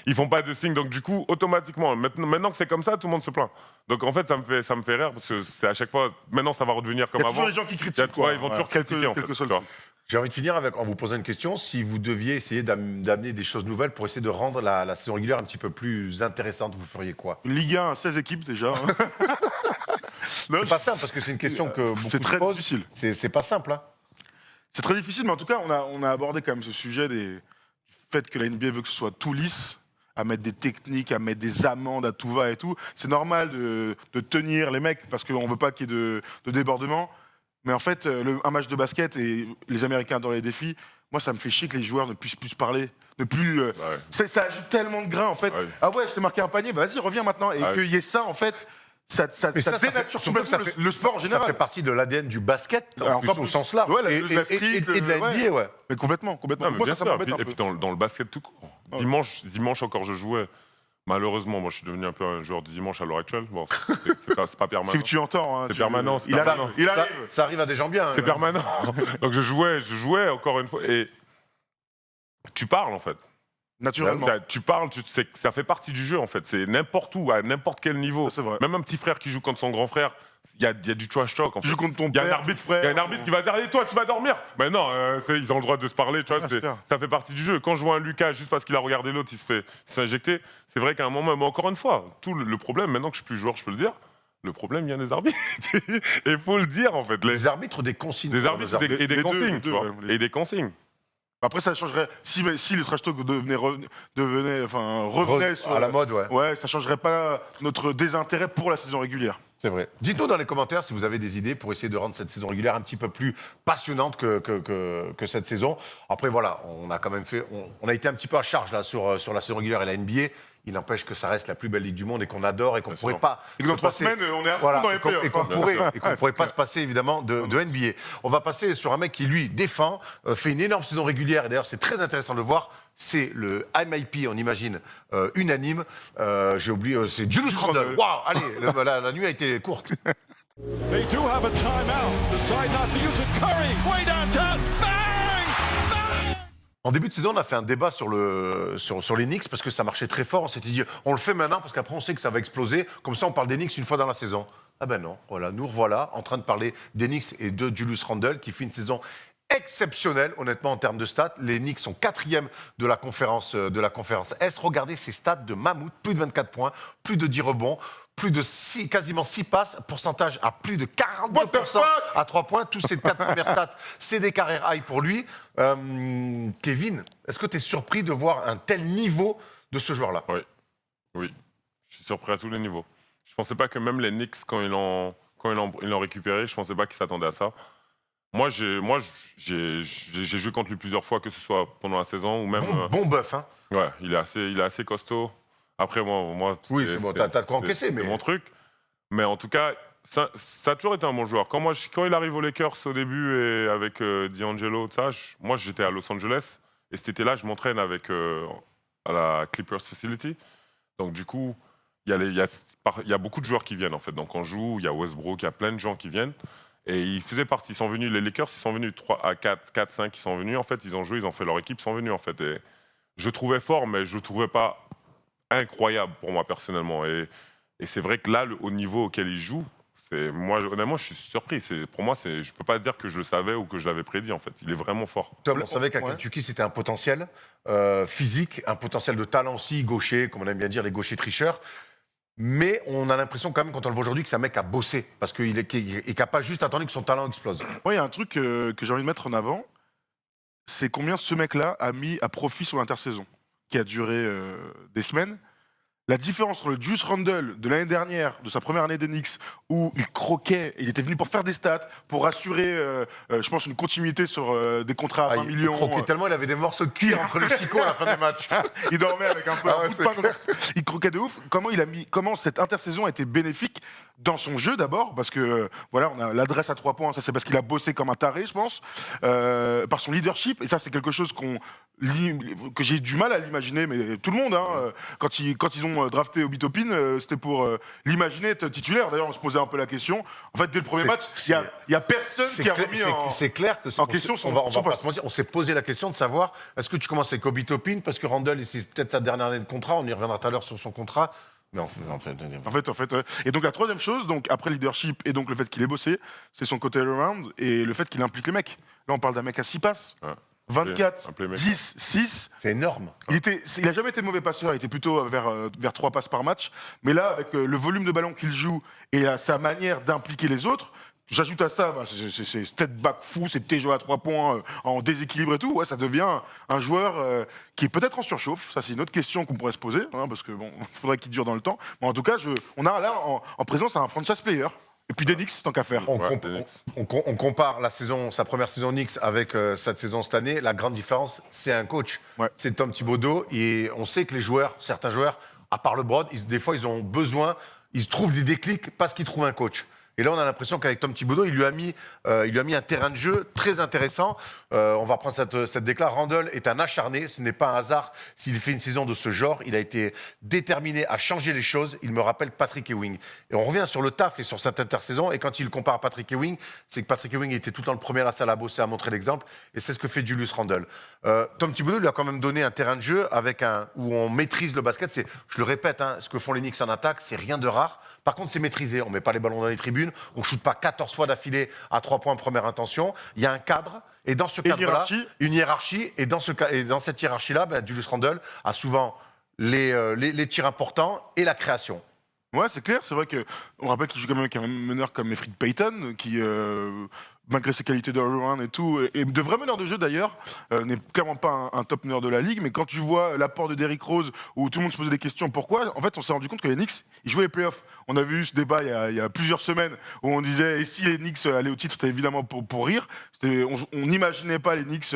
ils font pas de signes. Donc du coup, automatiquement, maintenant que c'est comme ça, tout le monde se plaint. Donc en fait, ça me fait rire parce que c'est à chaque fois. Maintenant, ça va redevenir comme avant. Il y a toujours les gens qui critiquent. Ils vont toujours critiquer en fait. Tu vois. J'ai envie de finir en vous posant une question. Si vous deviez essayer d'amener des choses nouvelles pour essayer de rendre la saison régulière un petit peu plus intéressante, vous feriez quoi? Ligue 1, 16 équipes déjà. Hein. C'est pas simple parce que c'est une question que beaucoup c'est très posent. difficile. C'est pas simple. Hein. C'est très difficile, mais en tout cas, on a abordé quand même ce sujet du fait que la NBA veut que ce soit tout lisse, à mettre des techniques, à mettre des amendes à tout va et tout. C'est normal de tenir les mecs parce qu'on veut pas qu'il y ait de débordement. Mais en fait, un match de basket et les Américains dans les défis, moi, ça me fait chier que les joueurs ne puissent plus se parler. Ça ajoute tellement de grain, en fait. Ouais. Ah ouais, je t'ai marqué un panier, vas-y, reviens maintenant. Et qu'il y ait ça, en fait, ça dénature complètement le sport en général. Ça fait partie de l'ADN du basket, Alors, au sens large, ouais, et de la NBA, ouais. Mais complètement. Non, mais Moi, bien ça sûr. m'embête un Et peu. puis dans le basket tout court. Dimanche encore, je jouais. Malheureusement, moi, je suis devenu un peu un joueur du dimanche à l'heure actuelle. Bon, c'est pas permanent. C'est que tu entends. Hein, C'est permanent. Il arrive. Ça arrive à des gens bien. C'est permanent. Donc je jouais encore une fois. Et tu parles en fait. Naturellement. Tu parles, ça fait partie du jeu en fait. C'est n'importe où, à n'importe quel niveau. Ça, c'est vrai. Même un petit frère qui joue contre son grand frère, il y a du trash talk en Tu fait. joues contre ton Il y a père, un arbitre, frère. il y a un arbitre qui va dire allez toi tu vas dormir. Mais non, ils ont le droit de se parler, tu vois. c'est clair. Ça fait partie du jeu. Quand je vois un Lucas juste parce qu'il a regardé l'autre, il se fait injecter. C'est vrai qu'à un moment, mais encore une fois, tout le problème maintenant que je suis plus joueur, je peux le dire. Le problème vient des arbitres. Et il faut le dire en fait. Des arbitres ou des consignes? Des arbitres et des les consignes, deux, tu vois. ouais. Et des consignes. Après, ça changerait. Si le trash talk revenait À la mode, ouais. Ouais, ça changerait pas notre désintérêt pour la saison régulière. C'est vrai. Dites-nous dans les commentaires si vous avez des idées pour essayer de rendre cette saison régulière un petit peu plus passionnante que cette saison. Après, voilà, on a quand même fait. On a été un petit peu à charge là, sur la saison régulière et la NBA. Il n'empêche que ça reste la plus belle ligue du monde et qu'on adore et qu'on ne pourrait pas. Et que dans se 3 passer- semaines, on est à fond Voilà, dans les et qu'on playoffs. pourrait pas se passer évidemment de NBA. On va passer sur un mec qui lui défend, fait une énorme saison régulière et d'ailleurs c'est très intéressant de le voir. C'est le MIP, on imagine, unanime. J'ai oublié, c'est Julius Randle. Waouh, allez, la nuit a été courte. They do have a timeout. Decide not to use it. Curry, way downtown. Bang! Bang! En début de saison, on a fait un débat sur les Knicks parce que ça marchait très fort. On s'était dit, on le fait maintenant parce qu'après on sait que ça va exploser. Comme ça, on parle des Knicks une fois dans la saison. Ah ben non, voilà, nous revoilà en train de parler des Knicks et de Julius Randle qui fait une saison exceptionnelle, honnêtement, en termes de stats. Les Knicks sont 4e de la conférence S. Regardez ces stats de mammouth, plus de 24 points, plus de 10 rebonds, plus de quasiment 6 passes, pourcentage à plus de 42% à 3 points. Tous ces 4 premières stats, c'est des carrières high pour lui. Kevin, est-ce que tu es surpris de voir un tel niveau de ce joueur-là? Oui, je suis surpris à tous les niveaux. Je pensais pas que même les Knicks, quand ils l'ont récupéré, je pensais pas qu'ils s'attendaient à ça. Moi, j'ai joué contre lui plusieurs fois, que ce soit pendant la saison ou même. Bon bœuf, hein? Ouais, il est assez costaud. Après, moi Oui, c'est bon, t'as de quoi encaisser, mais. C'est mon truc. Mais en tout cas, ça a toujours été un bon joueur. Quand il arrive aux Lakers au début et avec D'Angelo, moi j'étais à Los Angeles et cet été-là, je m'entraîne à la Clippers Facility. Donc du coup, il y a beaucoup de joueurs qui viennent en fait. Donc on joue, il y a Westbrook, il y a plein de gens qui viennent. Et ils faisaient partie. Ils sont venus, les Lakers, ils sont venus 3 à 4, 5, ils sont venus. En fait, ils ont joué, ils ont fait leur équipe, ils sont venus en fait. Et je le trouvais fort, mais je le trouvais pas incroyable pour moi personnellement. Et c'est vrai que là, au niveau auquel il joue, moi, honnêtement, je suis surpris. Pour moi, je peux pas dire que je le savais ou que je l'avais prédit en fait. Il est vraiment fort. Tom, on savait qu'à Kentucky, c'était un potentiel physique, un potentiel de talent aussi, gaucher, comme on aime bien dire, les gauchers tricheurs. Mais on a l'impression quand même, quand on le voit aujourd'hui, que c'est un mec à bosser. Parce qu'il n'a pas juste attendu que son talent explose. Moi, il y a un truc que j'ai envie de mettre en avant, c'est combien ce mec-là a mis à profit son intersaison, qui a duré des semaines. La différence entre le Julius Randle de l'année dernière, de sa première année des Knicks, où il croquait, il était venu pour faire des stats, pour assurer, je pense, une continuité sur des contrats à 20 millions. Il croquait tellement, il avait des morceaux de cuir entre les chicots à la fin des matchs. Il dormait avec un peu Ah ouais, un coup de c'est pain clair. il croquait de ouf. Comment cette intersaison a été bénéfique dans son jeu d'abord, parce que voilà, on a l'adresse à 3 points, ça c'est parce qu'il a bossé comme un taré, je pense, par son leadership, et ça c'est quelque chose que j'ai du mal à l'imaginer, mais tout le monde, hein, quand ils ont drafté Obi Toppin, c'était pour l'imaginer être titulaire. D'ailleurs, on se posait un peu la question. En fait, dès le premier match, il y a personne qui a remis C'est clair que en question on va pas se mentir. On s'est posé la question de savoir est-ce que tu commences avec Obi Toppin parce que Randle, c'est peut-être sa dernière année de contrat. On y reviendra tout à l'heure sur son contrat. Mais en fait, ouais. Et donc la troisième chose, donc après le leadership et donc le fait qu'il ait bossé, c'est son côté all-around et le fait qu'il implique les mecs. Là, on parle d'un mec à 6 passes. Ouais. 24, Un playmaker. 10, 6. c'est énorme. Il a jamais été mauvais passeur, il était plutôt vers 3 passes par match. Mais là, avec le volume de ballon qu'il joue et sa manière d'impliquer les autres, j'ajoute à ça, c'est step back fou, c'est TJO à 3 points en déséquilibre et tout. Ouais, ça devient un joueur qui est peut-être en surchauffe. Ça, c'est une autre question qu'on pourrait se poser, hein, parce que bon, il faudrait qu'il dure dans le temps. Mais en tout cas, on a là en présence un franchise player. Et puis des Knicks, tant qu'à faire. On compare sa première saison Knicks avec cette saison cette année. La grande différence, c'est un coach. Ouais. C'est Tom Thibodeau. Et on sait que certains joueurs, à part le Broad, des fois, ils ont besoin, ils trouvent des déclics parce qu'ils trouvent un coach. Et là, on a l'impression qu'avec Tom Thibodeau, il lui a mis un terrain de jeu très intéressant. On va reprendre cette déclaration. Randle est un acharné. Ce n'est pas un hasard s'il fait une saison de ce genre. Il a été déterminé à changer les choses. Il me rappelle Patrick Ewing. Et on revient sur le taf et sur cette intersaison. Et quand il compare à Patrick Ewing, c'est que Patrick Ewing était tout le temps le premier à la salle à bosser, à montrer l'exemple. Et c'est ce que fait Julius Randle. Tom Thibodeau lui a quand même donné un terrain de jeu où on maîtrise le basket. Je le répète, ce que font les Knicks en attaque, c'est rien de rare. Par contre, c'est maîtrisé. On ne met pas les ballons dans les tribunes. On ne shoot pas 14 fois d'affilée à 3 points première intention. Il y a un cadre. Et dans ce cadre-là, une hiérarchie. Et dans cette hiérarchie-là, Julius Randle a souvent les tirs importants et la création. Ouais, c'est clair. C'est vrai qu'on rappelle qu'il joue quand même avec un meneur comme Efric Payton, qui malgré ses qualités de all-around et tout, et de vrai meneur de jeu d'ailleurs, n'est clairement pas un top meneur de la ligue, mais quand tu vois l'apport de Derrick Rose, où tout le monde se posait des questions pourquoi, en fait on s'est rendu compte que les Knicks, ils jouaient les playoffs. On avait eu ce débat il y a plusieurs semaines, où on disait, et si les Knicks allaient au titre, c'était évidemment pour rire. On n'imaginait pas les Knicks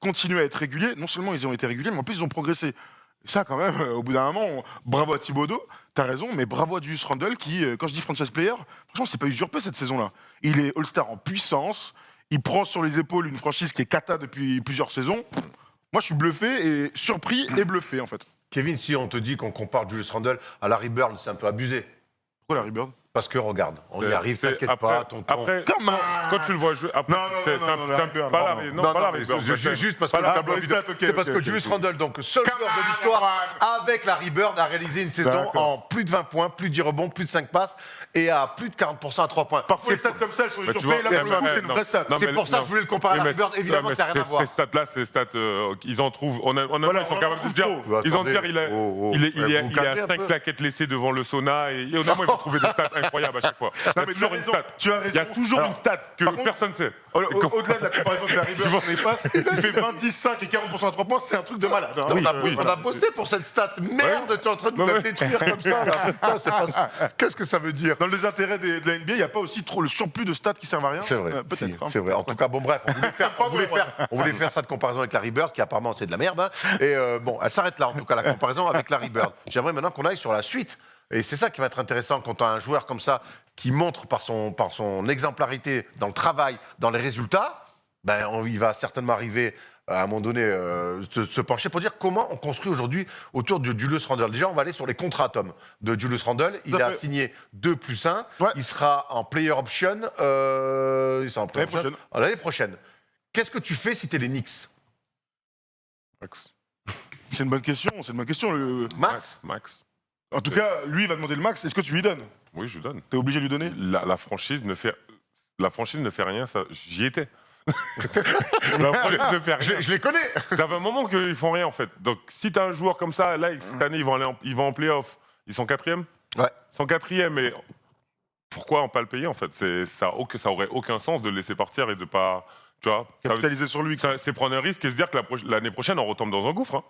continuer à être réguliers. Non seulement ils ont été réguliers, mais en plus ils ont progressé. Et ça, quand même, au bout d'un moment, bravo à Thibodeau, t'as raison, mais bravo à Julius Randle qui, quand je dis franchise player, franchement, c'est pas usurpé cette saison-là. Il est All-Star en puissance, il prend sur les épaules une franchise qui est cata depuis plusieurs saisons. Moi, je suis bluffé et surpris et bluffé, en fait. Kevin, si on te dit qu'on compare Julius Randle à Larry Bird, c'est un peu abusé. Pourquoi Larry Bird? Parce que regarde, on y arrive, t'inquiète pas, tonton. Après, quand tu le vois jouer, après, Non, Larry Bird, pas pardon. Larry, Non, pas Larry mais Bird, juste parce que Voilà, le tableau les vidéo- stats, ok, c'est parce ok, que ok, Julius ok. Randle, donc seul joueur de l'histoire avec Larry Bird, a réalisé une saison D'accord. en plus de 20 points, plus de 10 rebonds, plus de 5 passes et à plus de 40% à 3 points. Parfois, les C'est stats comme ça, elles sont Mais tu usurpées. vois, Là, pour le coup, c'est une non, vraie stat. non, c'est mais pour ça que je voulais le comparer à Larry Bird, évidemment que ça n'a rien à voir. Ces stats-là, ces stats, ils en trouvent. Voilà, Honnêtement, ils sont on en capables de trouve dire. trop. Ils ont dit Attendez, il est vous calmez à un 5 peu. claquettes laissées devant le sauna et honnêtement, ils vont trouver des stats incroyables à chaque fois. Il y a mais toujours tu as une raison, stat. tu as raison. Il y a toujours Alors, une stat que par contre, personne ne sait. Au-delà de la comparaison de Larry Bird en efface, il fait 20, 5 et 40% à 3 points, c'est un truc de malade. Hein. On a bossé pour cette stat. Merde, tu es en train de nous la détruire comme ça. Là. Putain, c'est pas ça. Qu'est-ce que ça veut dire? Dans les intérêts de la NBA, il n'y a pas aussi trop le surplus de stats qui servent à rien. C'est vrai, Peut-être. si, hein. c'est vrai. En tout cas, bon, bref, on voulait faire cette comparaison avec Larry Bird, qui apparemment c'est de la merde. Hein. Et bon, elle s'arrête là, en tout cas, la comparaison avec Larry Bird. J'aimerais maintenant qu'on aille sur la suite. Et c'est ça qui va être intéressant quand tu as un joueur comme ça qui montre par son exemplarité dans le travail, dans les résultats. Ben, il va certainement arriver à un moment donné se pencher pour dire comment on construit aujourd'hui autour de Julius Randle. Déjà, on va aller sur les contrats, Tom, de Julius Randle. Il a signé 2+1. Ouais. Il sera en player option. L'année prochaine. Qu'est-ce que tu fais si tu es les Knicks? C'est une bonne question. Max? Max. En tout cas, lui, il va demander le max. Est-ce que tu lui donnes? Oui, je lui donne. T'es obligé de lui donner? La franchise ne fait rien, ça, j'y étais. La franchise ne fait rien. Je les connais. Ça fait un moment qu'ils font rien en fait. Donc si tu as un joueur comme ça, là, cette année, ils vont en playoff. Ils sont 4e. Ouais. Ils sont 4e, mais pourquoi ne pas le payer en fait? Ça aurait aucun sens de le laisser partir et de pas. Tu vois, Capitaliser sur lui. c'est prendre un risque et se dire que l'année prochaine, on retombe dans un gouffre. Hein.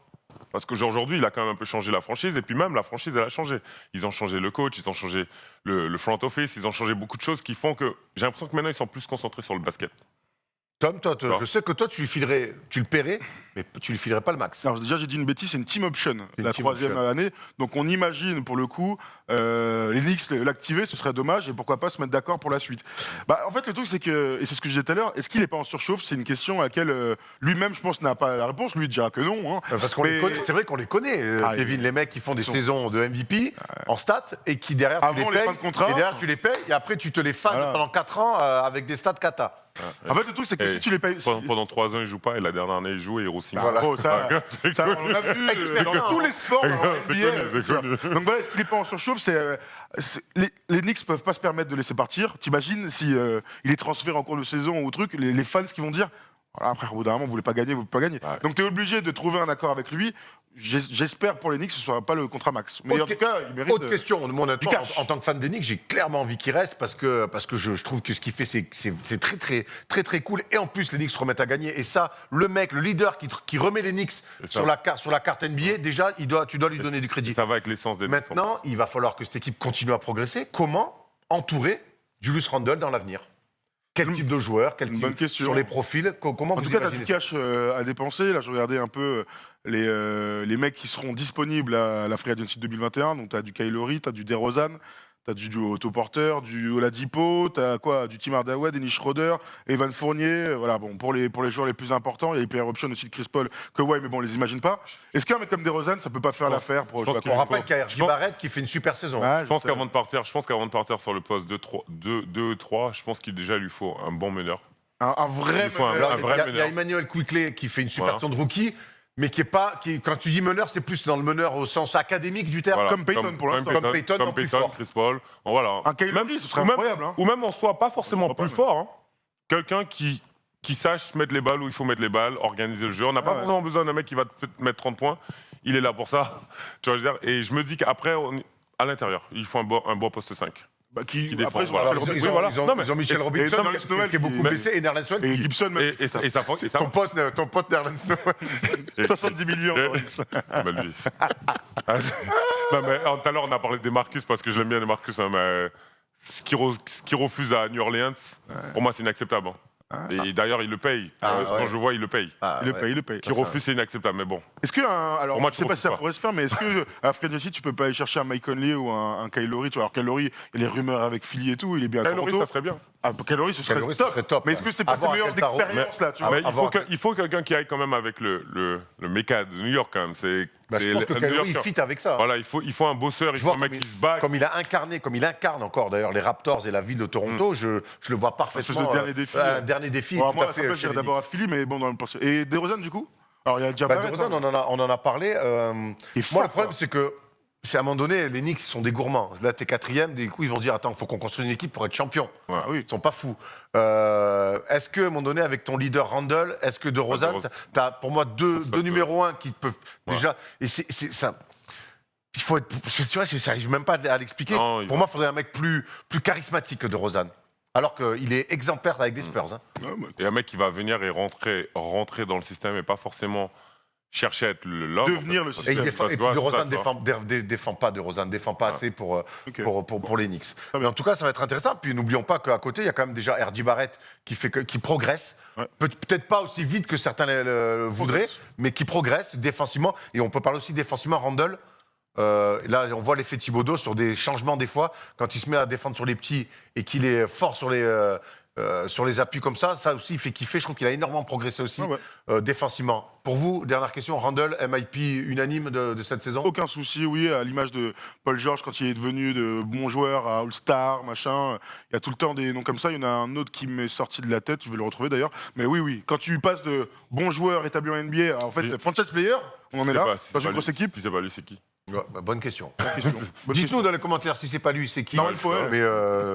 Parce qu'aujourd'hui, il a quand même un peu changé la franchise. Et puis même, la franchise, elle a changé. Ils ont changé le coach, ils ont changé le front office, ils ont changé beaucoup de choses qui font que j'ai l'impression que maintenant, ils sont plus concentrés sur le basket. Tom, toi, je sais que toi, tu le paierais, mais tu lui filerais pas le max. Alors déjà, j'ai dit une bêtise, c'est une team option, une la team 3e option. année. Donc on imagine, pour le coup, les Knicks l'activer, ce serait dommage, et pourquoi pas se mettre d'accord pour la suite. En fait, le truc, c'est que, et c'est ce que je disais tout à l'heure, est-ce qu'il n'est pas en surchauffe? C'est une question à laquelle lui-même, je pense, n'a pas la réponse. Lui, il dira que non. Hein. Parce qu'on Mais- les connaît, c'est vrai qu'on les connaît, Kevin, les mecs qui font des sont- saisons de MVP en stats et qui derrière tu Avant les les payes, fins de contrat. et derrière tu les payes et après tu te les fanes Voilà. pendant 4 ans avec des stats kata. En fait, le truc, c'est que Et si tu les payes... Pendant 3 ans, il joue pas et la dernière année, il joue et il re-signe. Voilà. Oh, ça, C'est ça, connu. on l'a vu Expérience. dans tous les sports, dans C'est NBA, connu, c'est connu. Donc voilà, est-ce qu'il n'est pas en surchauffe? Les Knicks peuvent pas se permettre de laisser partir. T'imagines si il est transféré en cours de saison ou truc, les fans qui vont dire voilà, après, au bout d'un moment, vous voulez pas gagner, vous pouvez pas gagner. Ouais. Donc tu es obligé de trouver un accord avec lui. J'espère pour les Knicks que ce ne sera pas le contrat max. Mais en tout cas, il mérite. Autre question, moi, honnêtement, du cash. en tant que fan des Knicks, j'ai clairement envie qu'il reste parce que je trouve que ce qu'il fait, c'est très cool. Et en plus, les Knicks se remettent à gagner. Et ça, le leader qui remet les Knicks sur la carte NBA, déjà, tu dois lui donner du crédit. Ça va avec l'essence des Knicks. Maintenant, il va falloir que cette équipe continue à progresser. Comment entourer Julius Randle dans l'avenir? Quel type de joueur? Quel Une type, bonne question. sur les profils? Comment En vous tout cas, tu as imaginez du ça? cash à dépenser. Là, je regardais un peu les mecs qui seront disponibles à la Free Agency 2021. Donc, tu as du Kylori, tu as du DeRozan, tu as du Autoporteur, du Oladipo, tu as quoi? Du Tim Hardaway, Dennis Schroeder, Evan Fournier. Voilà, bon, pour les joueurs les plus importants, il y a les player options aussi de Chris Paul, que ouais, mais bon, on les imagine pas. Est-ce qu'un mec comme DeRozan, ça peut pas faire l'affaire pour je pense jouer à qu'il On côté? rappelle qu'il y a Je RJ pense- Barrett qui fait une super saison. Ouais, Je pense sais. qu'avant de partir sur le poste 2-3, je pense qu'il déjà lui faut un bon meneur. Un vrai Il faut meneur. Alors, vrai il y a meneur. Emmanuel Quickley qui fait une super Voilà. saison de rookie, mais quand tu dis meneur, c'est plus dans le meneur au sens académique du terme. Voilà. Comme Payton pour l'instant. Comme Payton, en plus fort. Chris Paul. Voilà. Un Kylori, ce serait ou même- incroyable. Hein. Ou même en soi, pas forcément Pourquoi plus pas, fort. Hein. Quelqu'un qui sache mettre les balles où il faut mettre les balles, organiser le jeu. On n'a pas ouais. forcément besoin d'un mec qui va te mettre 30 points. Il est là pour ça. Tu vois, je veux dire. Et je me dis qu'après, à l'intérieur, il faut un bon poste 5. Qui défend, Après, ils ont voilà. Michel Alors, Robinson. voilà. Non, mais- ils ont Michel et Robinson Nerlens Noel qui est beaucoup qui- blessé et Nerlens Noel Et qui- Gibson, même. Et ça ton pote Nerlens Noel. 70 millions. Et- Loris. Bah, lui. Non, mais tout à l'heure, on a parlé des Marcus parce que je l'aime bien, les Marcus. Hein, mais ce qu'il refuse à New Orleans, pour moi, c'est inacceptable. Hein. Et d'ailleurs, il le paye. Ah, Quand ouais. je vois, il le paye. Ah, Il le ouais. paye, il le paye. Qu'il refuse, c'est inacceptable. Mais bon. Est-ce que, alors, Pour moi, je tu sais pas si ça refuses pas. pourrait se faire, mais est-ce que à Free Agency, tu peux pas aller chercher un Mike Conley ou un Kyle Lowry, tu vois? Alors, Kyle Lowry, il y a les rumeurs avec Philly et tout, il est bien à Kyle Lowry, Toronto. ça serait bien. Ah, Kyle Lowry, ce serait, Kyle Lowry, ce serait top, Mais est-ce ouais. que c'est pas ses Avoir meilleurs un Kentaro, d'expérience, là, tu vois? Mais avoir il faut quelqu'un qui aille quand même avec le méca de New York, quand même. C'est Bah, je pense que New Kyle Lowry, il York, fit avec ça. Voilà, il faut un bosseur, il Je faut vois un mec comme qui se bat. Comme il incarne encore d'ailleurs les Raptors et la ville de Toronto, je le vois parfaitement. espèce de dernier défi, un dernier défi, Bon, tout moi, à à sa fait. place, chez j'irais les d'abord à Knicks. Philly, mais bon, dans le pensée. Et DeRozan, du coup? Alors, il y a déjà Bah, Barrett, DeRozan, hein. on en a parlé. Il est fort, Moi, le problème, quoi. c'est que à un moment donné, les Knicks ils sont des gourmands. Là, t'es quatrième, du coup, ils vont dire attends, il faut qu'on construise une équipe pour être champion. Ouais. Ah oui. Ils sont pas fous. Est-ce que, à un moment donné, avec ton leader Randle, est-ce que DeRozan, DeRozan. t'as pour moi deux numéros 1 qui peuvent déjà. Et c'est ça. Il faut être. Tu vois, j'arrive même pas à l'expliquer. Non, Pour moi, il faudrait un mec plus charismatique que DeRozan. Alors qu'il est exemplaire avec des Spurs. Hein. Ouais, mais- Et un mec qui va venir et rentrer dans le système et pas forcément chercher à être l'homme. Devenir le Et, système. il défend, et puis Tu vois, DeRozan c'est ça, défend pas. DeRozan défend pas assez pour les Knicks. Très Mais bien. en tout cas, ça va être intéressant. Puis n'oublions pas qu'à côté, il y a quand même déjà R.J. Barrett qui progresse. Ouais. Peut-être pas aussi vite que certains le voudraient, mais qui progresse défensivement. Et on peut parler aussi défensivement Randle. Là, on voit l'effet Thibodeau sur des changements des fois. Quand il se met à défendre sur les petits et qu'il est fort sur les appuis comme ça aussi, il fait kiffer. Je trouve qu'il a énormément progressé aussi Ah ouais. défensivement. Pour vous, dernière question, Randle, MIP unanime de cette saison? Aucun souci, oui, à l'image de Paul George quand il est devenu de bon joueur à All-Star, machin. Il y a tout le temps des noms comme ça. Il y en a un autre qui m'est sorti de la tête, je vais le retrouver d'ailleurs. Mais oui, quand tu passes de bon joueur établi en NBA, en fait, Oui. franchise player, on en est là, dans une grosse équipe. Si c'est pas lui, c'est qui? Ouais, bah, bonne question. Bonne Dites-nous question. dans les commentaires si c'est pas lui, c'est qui. Non, il faut, ouais. Mais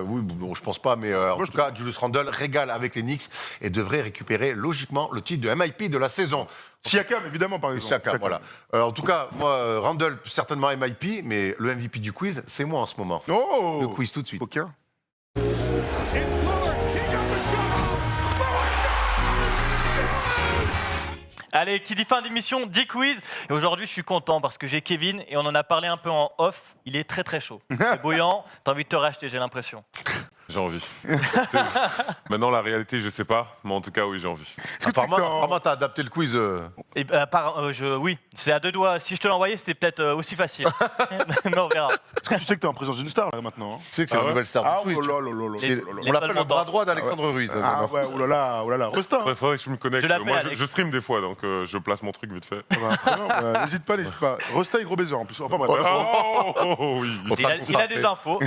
oui, bon, je pense pas. Mais en Moi, tout cas, Julius Randle régale avec les Knicks et devrait récupérer logiquement le titre de MIP de la saison. Siakam, évidemment, par Et exemple. Siakam, voilà. En tout cas, moi, Randle, certainement MIP, mais le MVP du quiz, c'est moi en ce moment. Oh Le quiz tout de suite. Aucun. It's Lillard. He got the shot. Allez, qui dit fin d'émission, dit quiz. Et aujourd'hui, je suis content parce que j'ai Kevin et on en a parlé un peu en off. Il est très très chaud. C'est bouillant. T'as envie de te racheter, j'ai l'impression. J'ai envie. Maintenant, la réalité, je sais pas. Mais en tout cas, oui, j'ai envie. Apparemment, t'as adapté le quiz. Et, oui, c'est à deux doigts. Si je te l'envoyais, c'était peut-être aussi facile. Mais on verra. Est-ce que tu sais que t'es en présence d'une star, là, maintenant hein? Tu sais que c'est Ah la ouais nouvelle star Ah, du Twitch. oh là là là là C'est- là là là. On Les l'appelle le seuls bras montants. droit d'Alexandre Ruiz. Ah maintenant. ouais, oh là là, oh là là. Resta. Il faudrait que je me connecte. Je l'appelle Moi, Alex. je stream des fois, donc je place mon truc vite fait. Très bien, n'hésite pas. Resta et gros baiser en plus. Enfin bref. Oui. Il a des infos.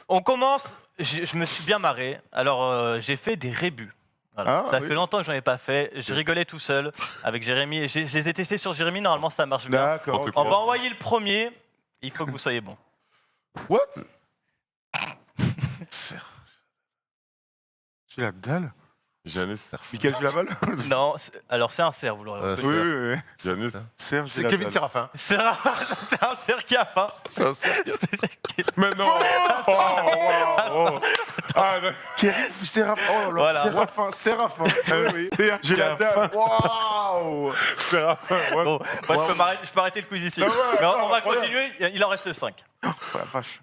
On commence. Je me suis bien marré. Alors, j'ai fait des rébus. Voilà. Ah, Ça oui. fait longtemps que j'en ai pas fait. Je rigolais tout seul avec Jérémy. Et je les ai testés sur Jérémy. Normalement, ça marche bien. D'accord. N'importe On va envoyer le premier. Il faut que vous soyez bon. What? J'ai la dalle. Giannis. Michael, j'ai la balle? Non, alors c'est un cerf, vous l'aurez Euh, reconnu. Oui. Giannis. Serge, j'ai C'est la Kevin dalle. Séraphin. C'est un cerf qui a faim. Mais non. Oh, wow, oh. Ah, non. Séraphin. Oh là là. Voilà. Séraphin. Oui. J'ai la dalle. Waouh. Séraphin, what? Bon, moi, je peux arrêter le quiz ici. Ah ouais, Mais on va attends, continuer. Il en reste 5. Oh la vache.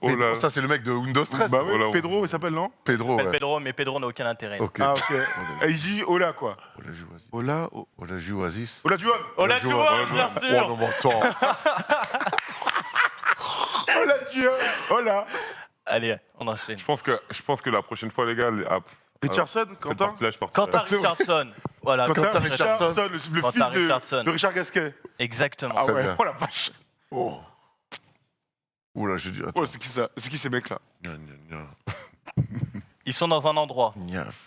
Oh là. Ça, c'est le mec de Windows 13. Bah oui, Oh là. Pedro, il s'appelle, non? Pedro. Ouais. Pedro, mais Pedro n'a aucun intérêt. Ok. Ah, ok. Et il dit Ola, quoi. Ola, Ola Oasis. Ola Juan. Ola Juan, bien Oh sûr. non, mais attends. Ola Juan. Ola. Allez, on enchaîne. Je pense que la prochaine fois, les gars, Richardson, cette Quentin. partie-là, je partirai. Quentin c'est vrai. Richardson. Voilà, Quentin Quentin Richardson, Richardson. le Quentin fils Richardson. de Richard Gasquet. Exactement. Ah Très ouais, bien. oh la vache. Oh. Oula, j'ai dit. Oh, c'est qui ça? C'est qui ces mecs-là? Gna, gna, gna. Ils sont dans un endroit. Niaf.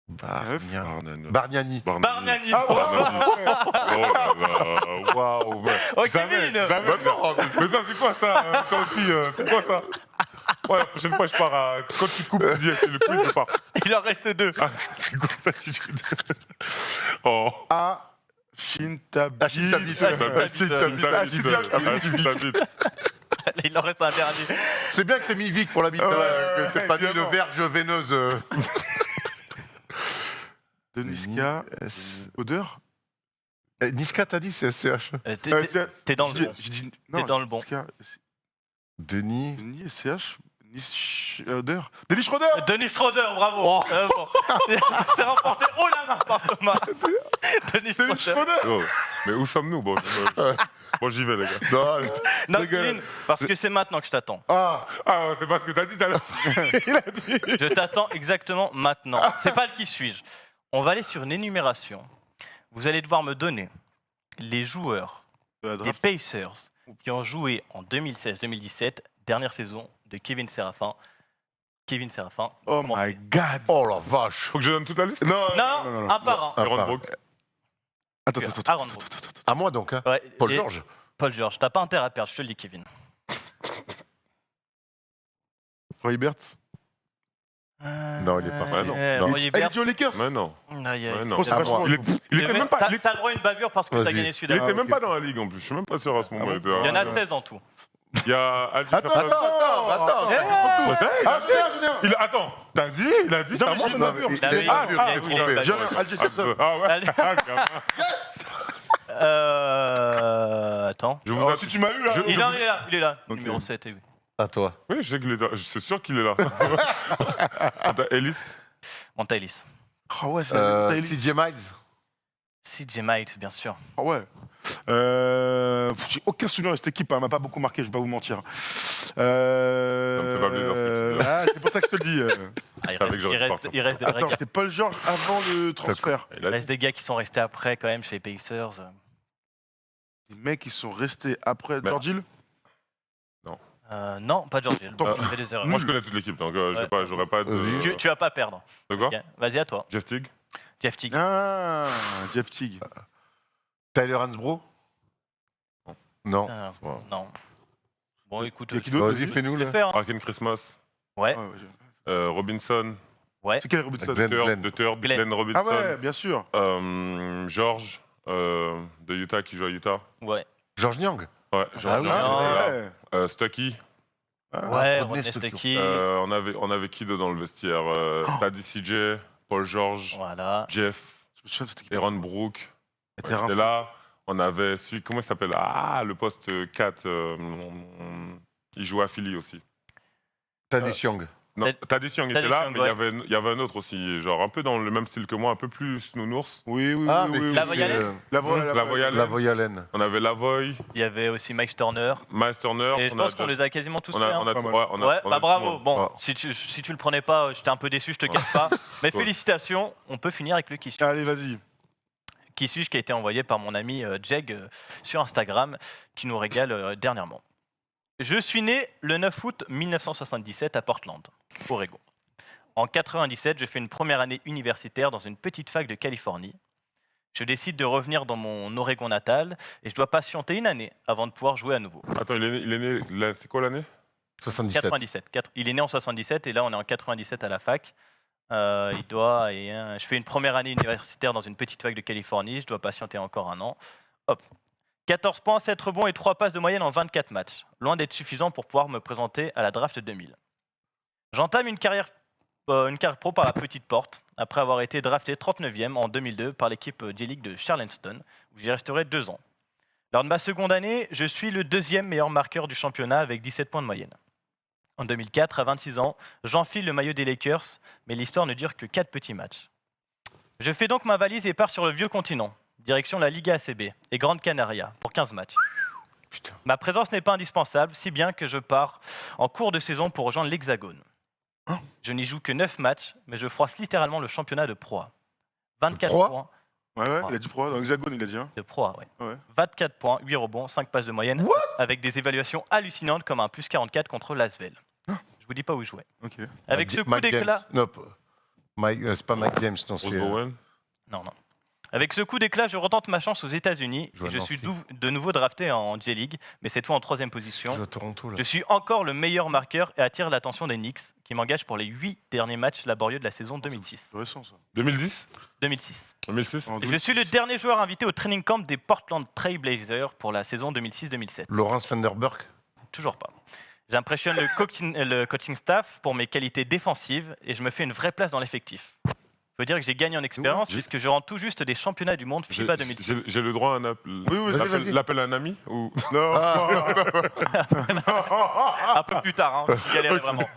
Bargnani. Bargnani. Bargnani. Ah ouais. Oh là là. Waouh. mais- Oh, Jamais, Kevin. jamais. Mais ça, c'est quoi ça? Toi aussi, c'est quoi ça? Ouais, la prochaine fois, je pars à. Quand tu coupes, tu dis, c'est le quiz, je pars. Il en reste 2. Ah, c'est quoi cette attitude? Oh. Ah, Shintabi. Achille Tabit. Achille Tabit. T'habites. Il en reste un dernier. C'est bien que t'aies mis Vic pour la bite, que t'aies pas mis le verge veineuse. De Niska. Odeur Niska, t'as dit, c'est SCH. T'es dans le bon. J'ai dit. T'es dans le bon. Niska, Denis. Denis, SCH. Odeur. Denis Schroeder. Denis Schroeder, bravo. Oh. Bon. C'est remporté haut la main par Thomas. Denis Denis Schroeder. Schroeder. Oh, mais où sommes-nous? Bon, j'y vais, les gars. Non, Non, Rigole. Kevin, parce que c'est maintenant que je t'attends. Ah, Ah, c'est pas ce que t'as dit tout à l'heure. Il a dit. Je t'attends exactement maintenant. C'est pas le qui suis-je. On va aller sur une énumération. Vous allez devoir me donner les joueurs de la des draft. Pacers qui ont joué en 2016-2017, dernière saison de Kevin Séraphin. Kevin Séraphin. Oh commencez. my god. Oh la vache. Faut que je donne toute la liste? Non, Non, un par un. Ah, Aaron par- Brooke. Attends. Aaron Brooks. À moi donc, hein. Ouais, Paul et- George. Paul George. T'as pas intérêt à perdre, je te le dis, Kevin. Roy Hibbert. Non, il est pas Ouais, non. Non. Roy Elle Hibbert. est aux Lakers. Mais non. Aïe, aïe, Ouais, c'est non. Oh, c'est bien. vachement- Il était même pas. T'as t'as le droit à une bavure parce que t'as Vas-y. gagné Il celui-là. était même ok. pas dans la ligue en plus. Je suis même pas sûr à ce moment. bon était- Il y en a ouais. 16 en tout. Il y a Al Attends, Jefferson. Attends, Eh, Attends, t'as dit? Il a dit, c'est Non, à mais moi j'ai de une la bavure. il Ah est oui, pas dur, ah il s'est oui, trompé. oui, J'ai un Al Jefferson. Ah ouais. Allez. Attends. Je vous Oh, a- si tu m'as eu là. Il est là. Ok. Numéro 7, oui. À toi. Oui, je sais qu'il est là. C'est sûr qu'il est là. Attends, Ellis. Monta Ellis. Ah ouais, c'est CJ Miles. CJ Miles, bien sûr. Ah ouais. J'ai aucun souvenir de cette équipe, elle m'a pas beaucoup marqué, je vais pas vous mentir. me fait pas plaisir ce que tu dis. C'est pour ça que je te le dis. Ah, il, savais reste, que j'aurais il pu reste- partir. il reste des vrais Attends, gars. c'est Paul George avant le transfert. Il Il a reste des gars qui sont restés après quand même chez les Pacers. Les mecs, ils sont restés après Mais- George Hill. Non, pas George Hill. Tant J'ai fait des erreurs. Moi, je connais toute l'équipe, donc Ouais. j'aurais pas de. Vas-y. Tu vas pas perdre. De quoi? Ok, vas-y à toi. Jeff Teague. Jeff Teague. Ah, Jeff Teague. Tyler Hansbrough. Non. Wow. Non. Bon, écoute, Il y a qui je d'autre Vas-y, aussi fais-nous vais là. faire. Raken Christmas. Ouais, Ah ouais, j'ai- Robinson. ouais. C'est quel Robinson Glenn. De Third. Glenn Robinson. Ah ouais, bien sûr. George. De Utah, qui joue à Utah. Ouais. George Niang. Ouais, George. Ah oui, Young, c'est Non. vrai. Ouais. Stucky. Ouais, Rodney Rodney Stucky. Stucky. On avait qui dans le vestiaire? Taddy CJ, Paul George, Voilà. Jeff, Je me souviens de cette équipe. Aaron Brooke. Elle Ouais, était j'étais rincée. là. On avait celui, comment il s'appelle? Ah, le poste 4. Il jouait à Philly aussi. Thaddeus Young. Non, Taddy Young était Thaddeus là, Young, mais il y avait un autre aussi, genre un peu dans le même style que moi, un peu plus nounours. Oui, oui, Ah, oui, mais oui, qui oui. La c'est, Voyalène La Voyalène. La Voyalène. La Voyalène. On avait Lavoy, Il y avait aussi Mike Turner. Miles Turner. Et je pense qu'on les a quasiment tous on fait. a, hein. on a, Pas mal. ouais, on a- Ouais, on a bah tout bravo. le monde. Bon, Ah. si tu le prenais pas, j'étais un peu déçu, je te cache pas. Mais félicitations, on peut finir avec le qui suis. Allez, vas-y. Qui suis-je qui a été envoyé par mon ami Jeg sur Instagram, qui nous régale dernièrement. Je suis né le 9 août 1977 à Portland, Oregon. En 97, je fais une première année universitaire dans une petite fac de Californie. Je décide de revenir dans mon Oregon natal et je dois patienter une année avant de pouvoir jouer à nouveau. Attends, il est né c'est quoi l'année? 77. 97. Il est né en 77 et là on est en 97 à la fac. Je fais une première année universitaire dans une petite fac de Californie, je dois patienter encore un an. Hop. 14 points, 7 rebonds et 3 passes de moyenne en 24 matchs. Loin d'être suffisant pour pouvoir me présenter à la draft 2000. J'entame une carrière pro par la petite porte, après avoir été drafté 39e en 2002 par l'équipe J-League de Charleston, où j'y resterai 2 ans. Lors de ma seconde année, je suis le 2e meilleur marqueur du championnat avec 17 points de moyenne. En 2004, à 26 ans, j'enfile le maillot des Lakers, mais l'histoire ne dure que 4 petits matchs. Je fais donc ma valise et pars sur le vieux continent, direction la Liga ACB et Grande Canaria, pour 15 matchs. Putain. Ma présence n'est pas indispensable, si bien que je pars en cours de saison pour rejoindre l'Hexagone. Je n'y joue que 9 matchs, mais je froisse littéralement le championnat de Pro A. 24 Pro A points Ouais, il a dit pro, dans l'Hexagone, il a dit. Hein. de Pro A, ouais. Ouais. 24 points, 8 rebonds, 5 passes de moyenne, avec des évaluations hallucinantes comme un plus 44 contre Lasvel. Je vous dis pas où il jouait. Ok. Avec ce coup Mike d'éclat... James. Non, c'est pas Mike James, non, Rose c'est. Bowen. Non. Avec ce coup d'éclat, je retente ma chance aux États-Unis. Je vois Et je suis Nancy. de nouveau drafté en J-League, mais cette fois en 3e position. Je joue à Toronto, là. Je suis encore le meilleur marqueur et attire l'attention des Knicks, qui m'engagent pour les 8 derniers matchs laborieux de la saison 2006. C'est récent, ça. 2010? 2006. 2006? En Et je suis le dernier joueur invité au training camp des Portland Trail Blazers pour la saison 2006-2007. Lawrence Vanderburg. toujours pas. J'impressionne le coaching staff pour mes qualités défensives et je me fais une vraie place dans l'effectif. Faut dire que j'ai gagné en expérience puisque je rentre tout juste des championnats du monde FIBA 2006. J'ai le droit à un appel. Oui, vas-y. L'appel à un ami ou... Non, Un peu plus tard, hein, je galérais vraiment.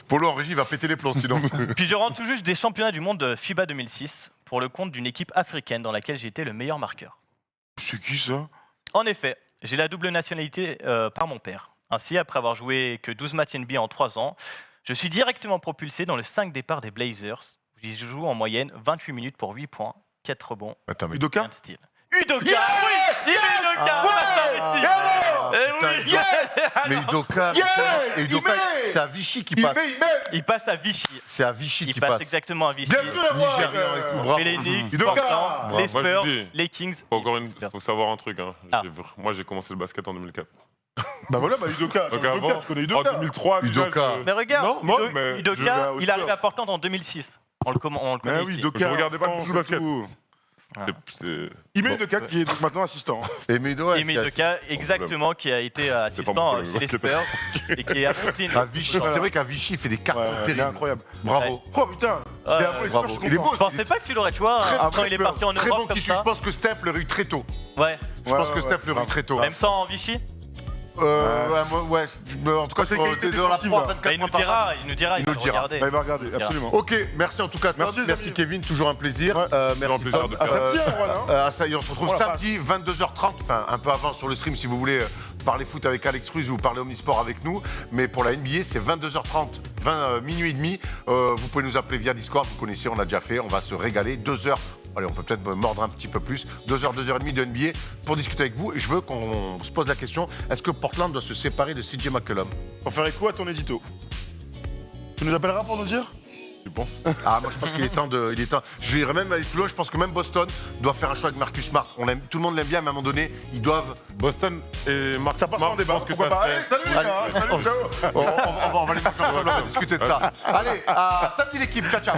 Polo en régie va péter les plombs sinon. Puis je rentre tout juste des championnats du monde de FIBA 2006 pour le compte d'une équipe africaine dans laquelle j'ai été le meilleur marqueur. c'est qui ça? En effet, j'ai la double nationalité par mon père. Ainsi, après avoir joué que 12 matchs NBA en 3 ans, je suis directement propulsé dans le 5 départ des Blazers. J'y joue en moyenne 28 minutes pour 8 points, 4 rebonds, Attends, mais Udoka? 1 de steal. Udoka, oui, Udoka, Mais Udoka, et Udoka, c'est à Vichy qui passe. Il passe à Vichy. C'est à Vichy Il qui passe passe. exactement à Vichy. Bien sûr, Nigérian et tout, bravo. Et les Knicks, Udoka. Portland, les Moi, je Spurs, dis- les Kings. Faut savoir un truc. Hein. Ah. Moi, j'ai commencé le basket en 2004. Bah voilà, Udoka. Donc Udoka, avant, je connais en Udoka. 2003, déjà, Udoka. Mais regarde, Non, moi, mais je vais Udoka, au il Spurs. arrive à Portland en 2006. On le connaît Ah oui, ici. Udoka. Je regardais pas du tout le basket. tout. c'est- Il met Udoka qui est donc maintenant assistant. Et Mido, Emile Udoka, exactement, qui a été assistant mon chez les problème. Spurs et qui est à Brooklyn. à Vichy. C'est vrai qu'à Vichy, il fait des cartons Ouais, il est terribles. incroyable. Bravo. Oh putain. Ouais, Et après, les bravo. Spurs, je suis Il est content. beau. Je pensais pas que tu l'aurais, tu vois, Très quand bon il est joueur. parti en Très Europe bon comme qui suit. Je ça. pense que Steph l'aurait eu très tôt. Ouais. Je pense que ouais, Steph l'aurait eu très tôt. Même sans Vichy, Ouais, en tout cas, c'est sur- qualité t'es dans la défensive, pro à là. 24 bah, il nous points par dira, il nous dira, il nous va le le dira. regarder. Bah, il va regarder, Dira. absolument. Ok, merci en tout cas Tom, Merci, les merci amis. Kevin, toujours un plaisir. Ouais. Merci plaisir Tom. de Ah, samedi, Erwan, hein ça y est, on se retrouve Oh la samedi 22h30, enfin un peu avant sur le stream si vous voulez parler foot avec Alex Ruiz ou parler Omnisport avec nous. Mais pour la NBA, c'est 22h30, minuit et demi. Vous pouvez nous appeler via Discord, vous connaissez, on l'a déjà fait. On va se régaler. 2 heures. Allez, on peut peut-être mordre un petit peu plus. 2 heures, 2 heures et demie de NBA pour discuter avec vous. Et je veux qu'on se pose la question, est-ce que Portland doit se séparer de CJ McCollum? Pour faire écho à ton édito. Tu nous appelleras pour nous dire? Tu penses? Ah, moi je pense qu'il est temps de. Je dirais même aller plus loin, je pense que même Boston doit faire un choix avec Marcus Smart. Tout le monde l'aime bien, mais à un moment donné, ils doivent. Boston et Marc. Ça passe en débat. Je pense que Pourquoi ça pas? fait- Allez, salut les gars. Salut, ciao. On va aller manger ensemble, on va discuter de ça. Allez, à samedi l'équipe, ciao ciao.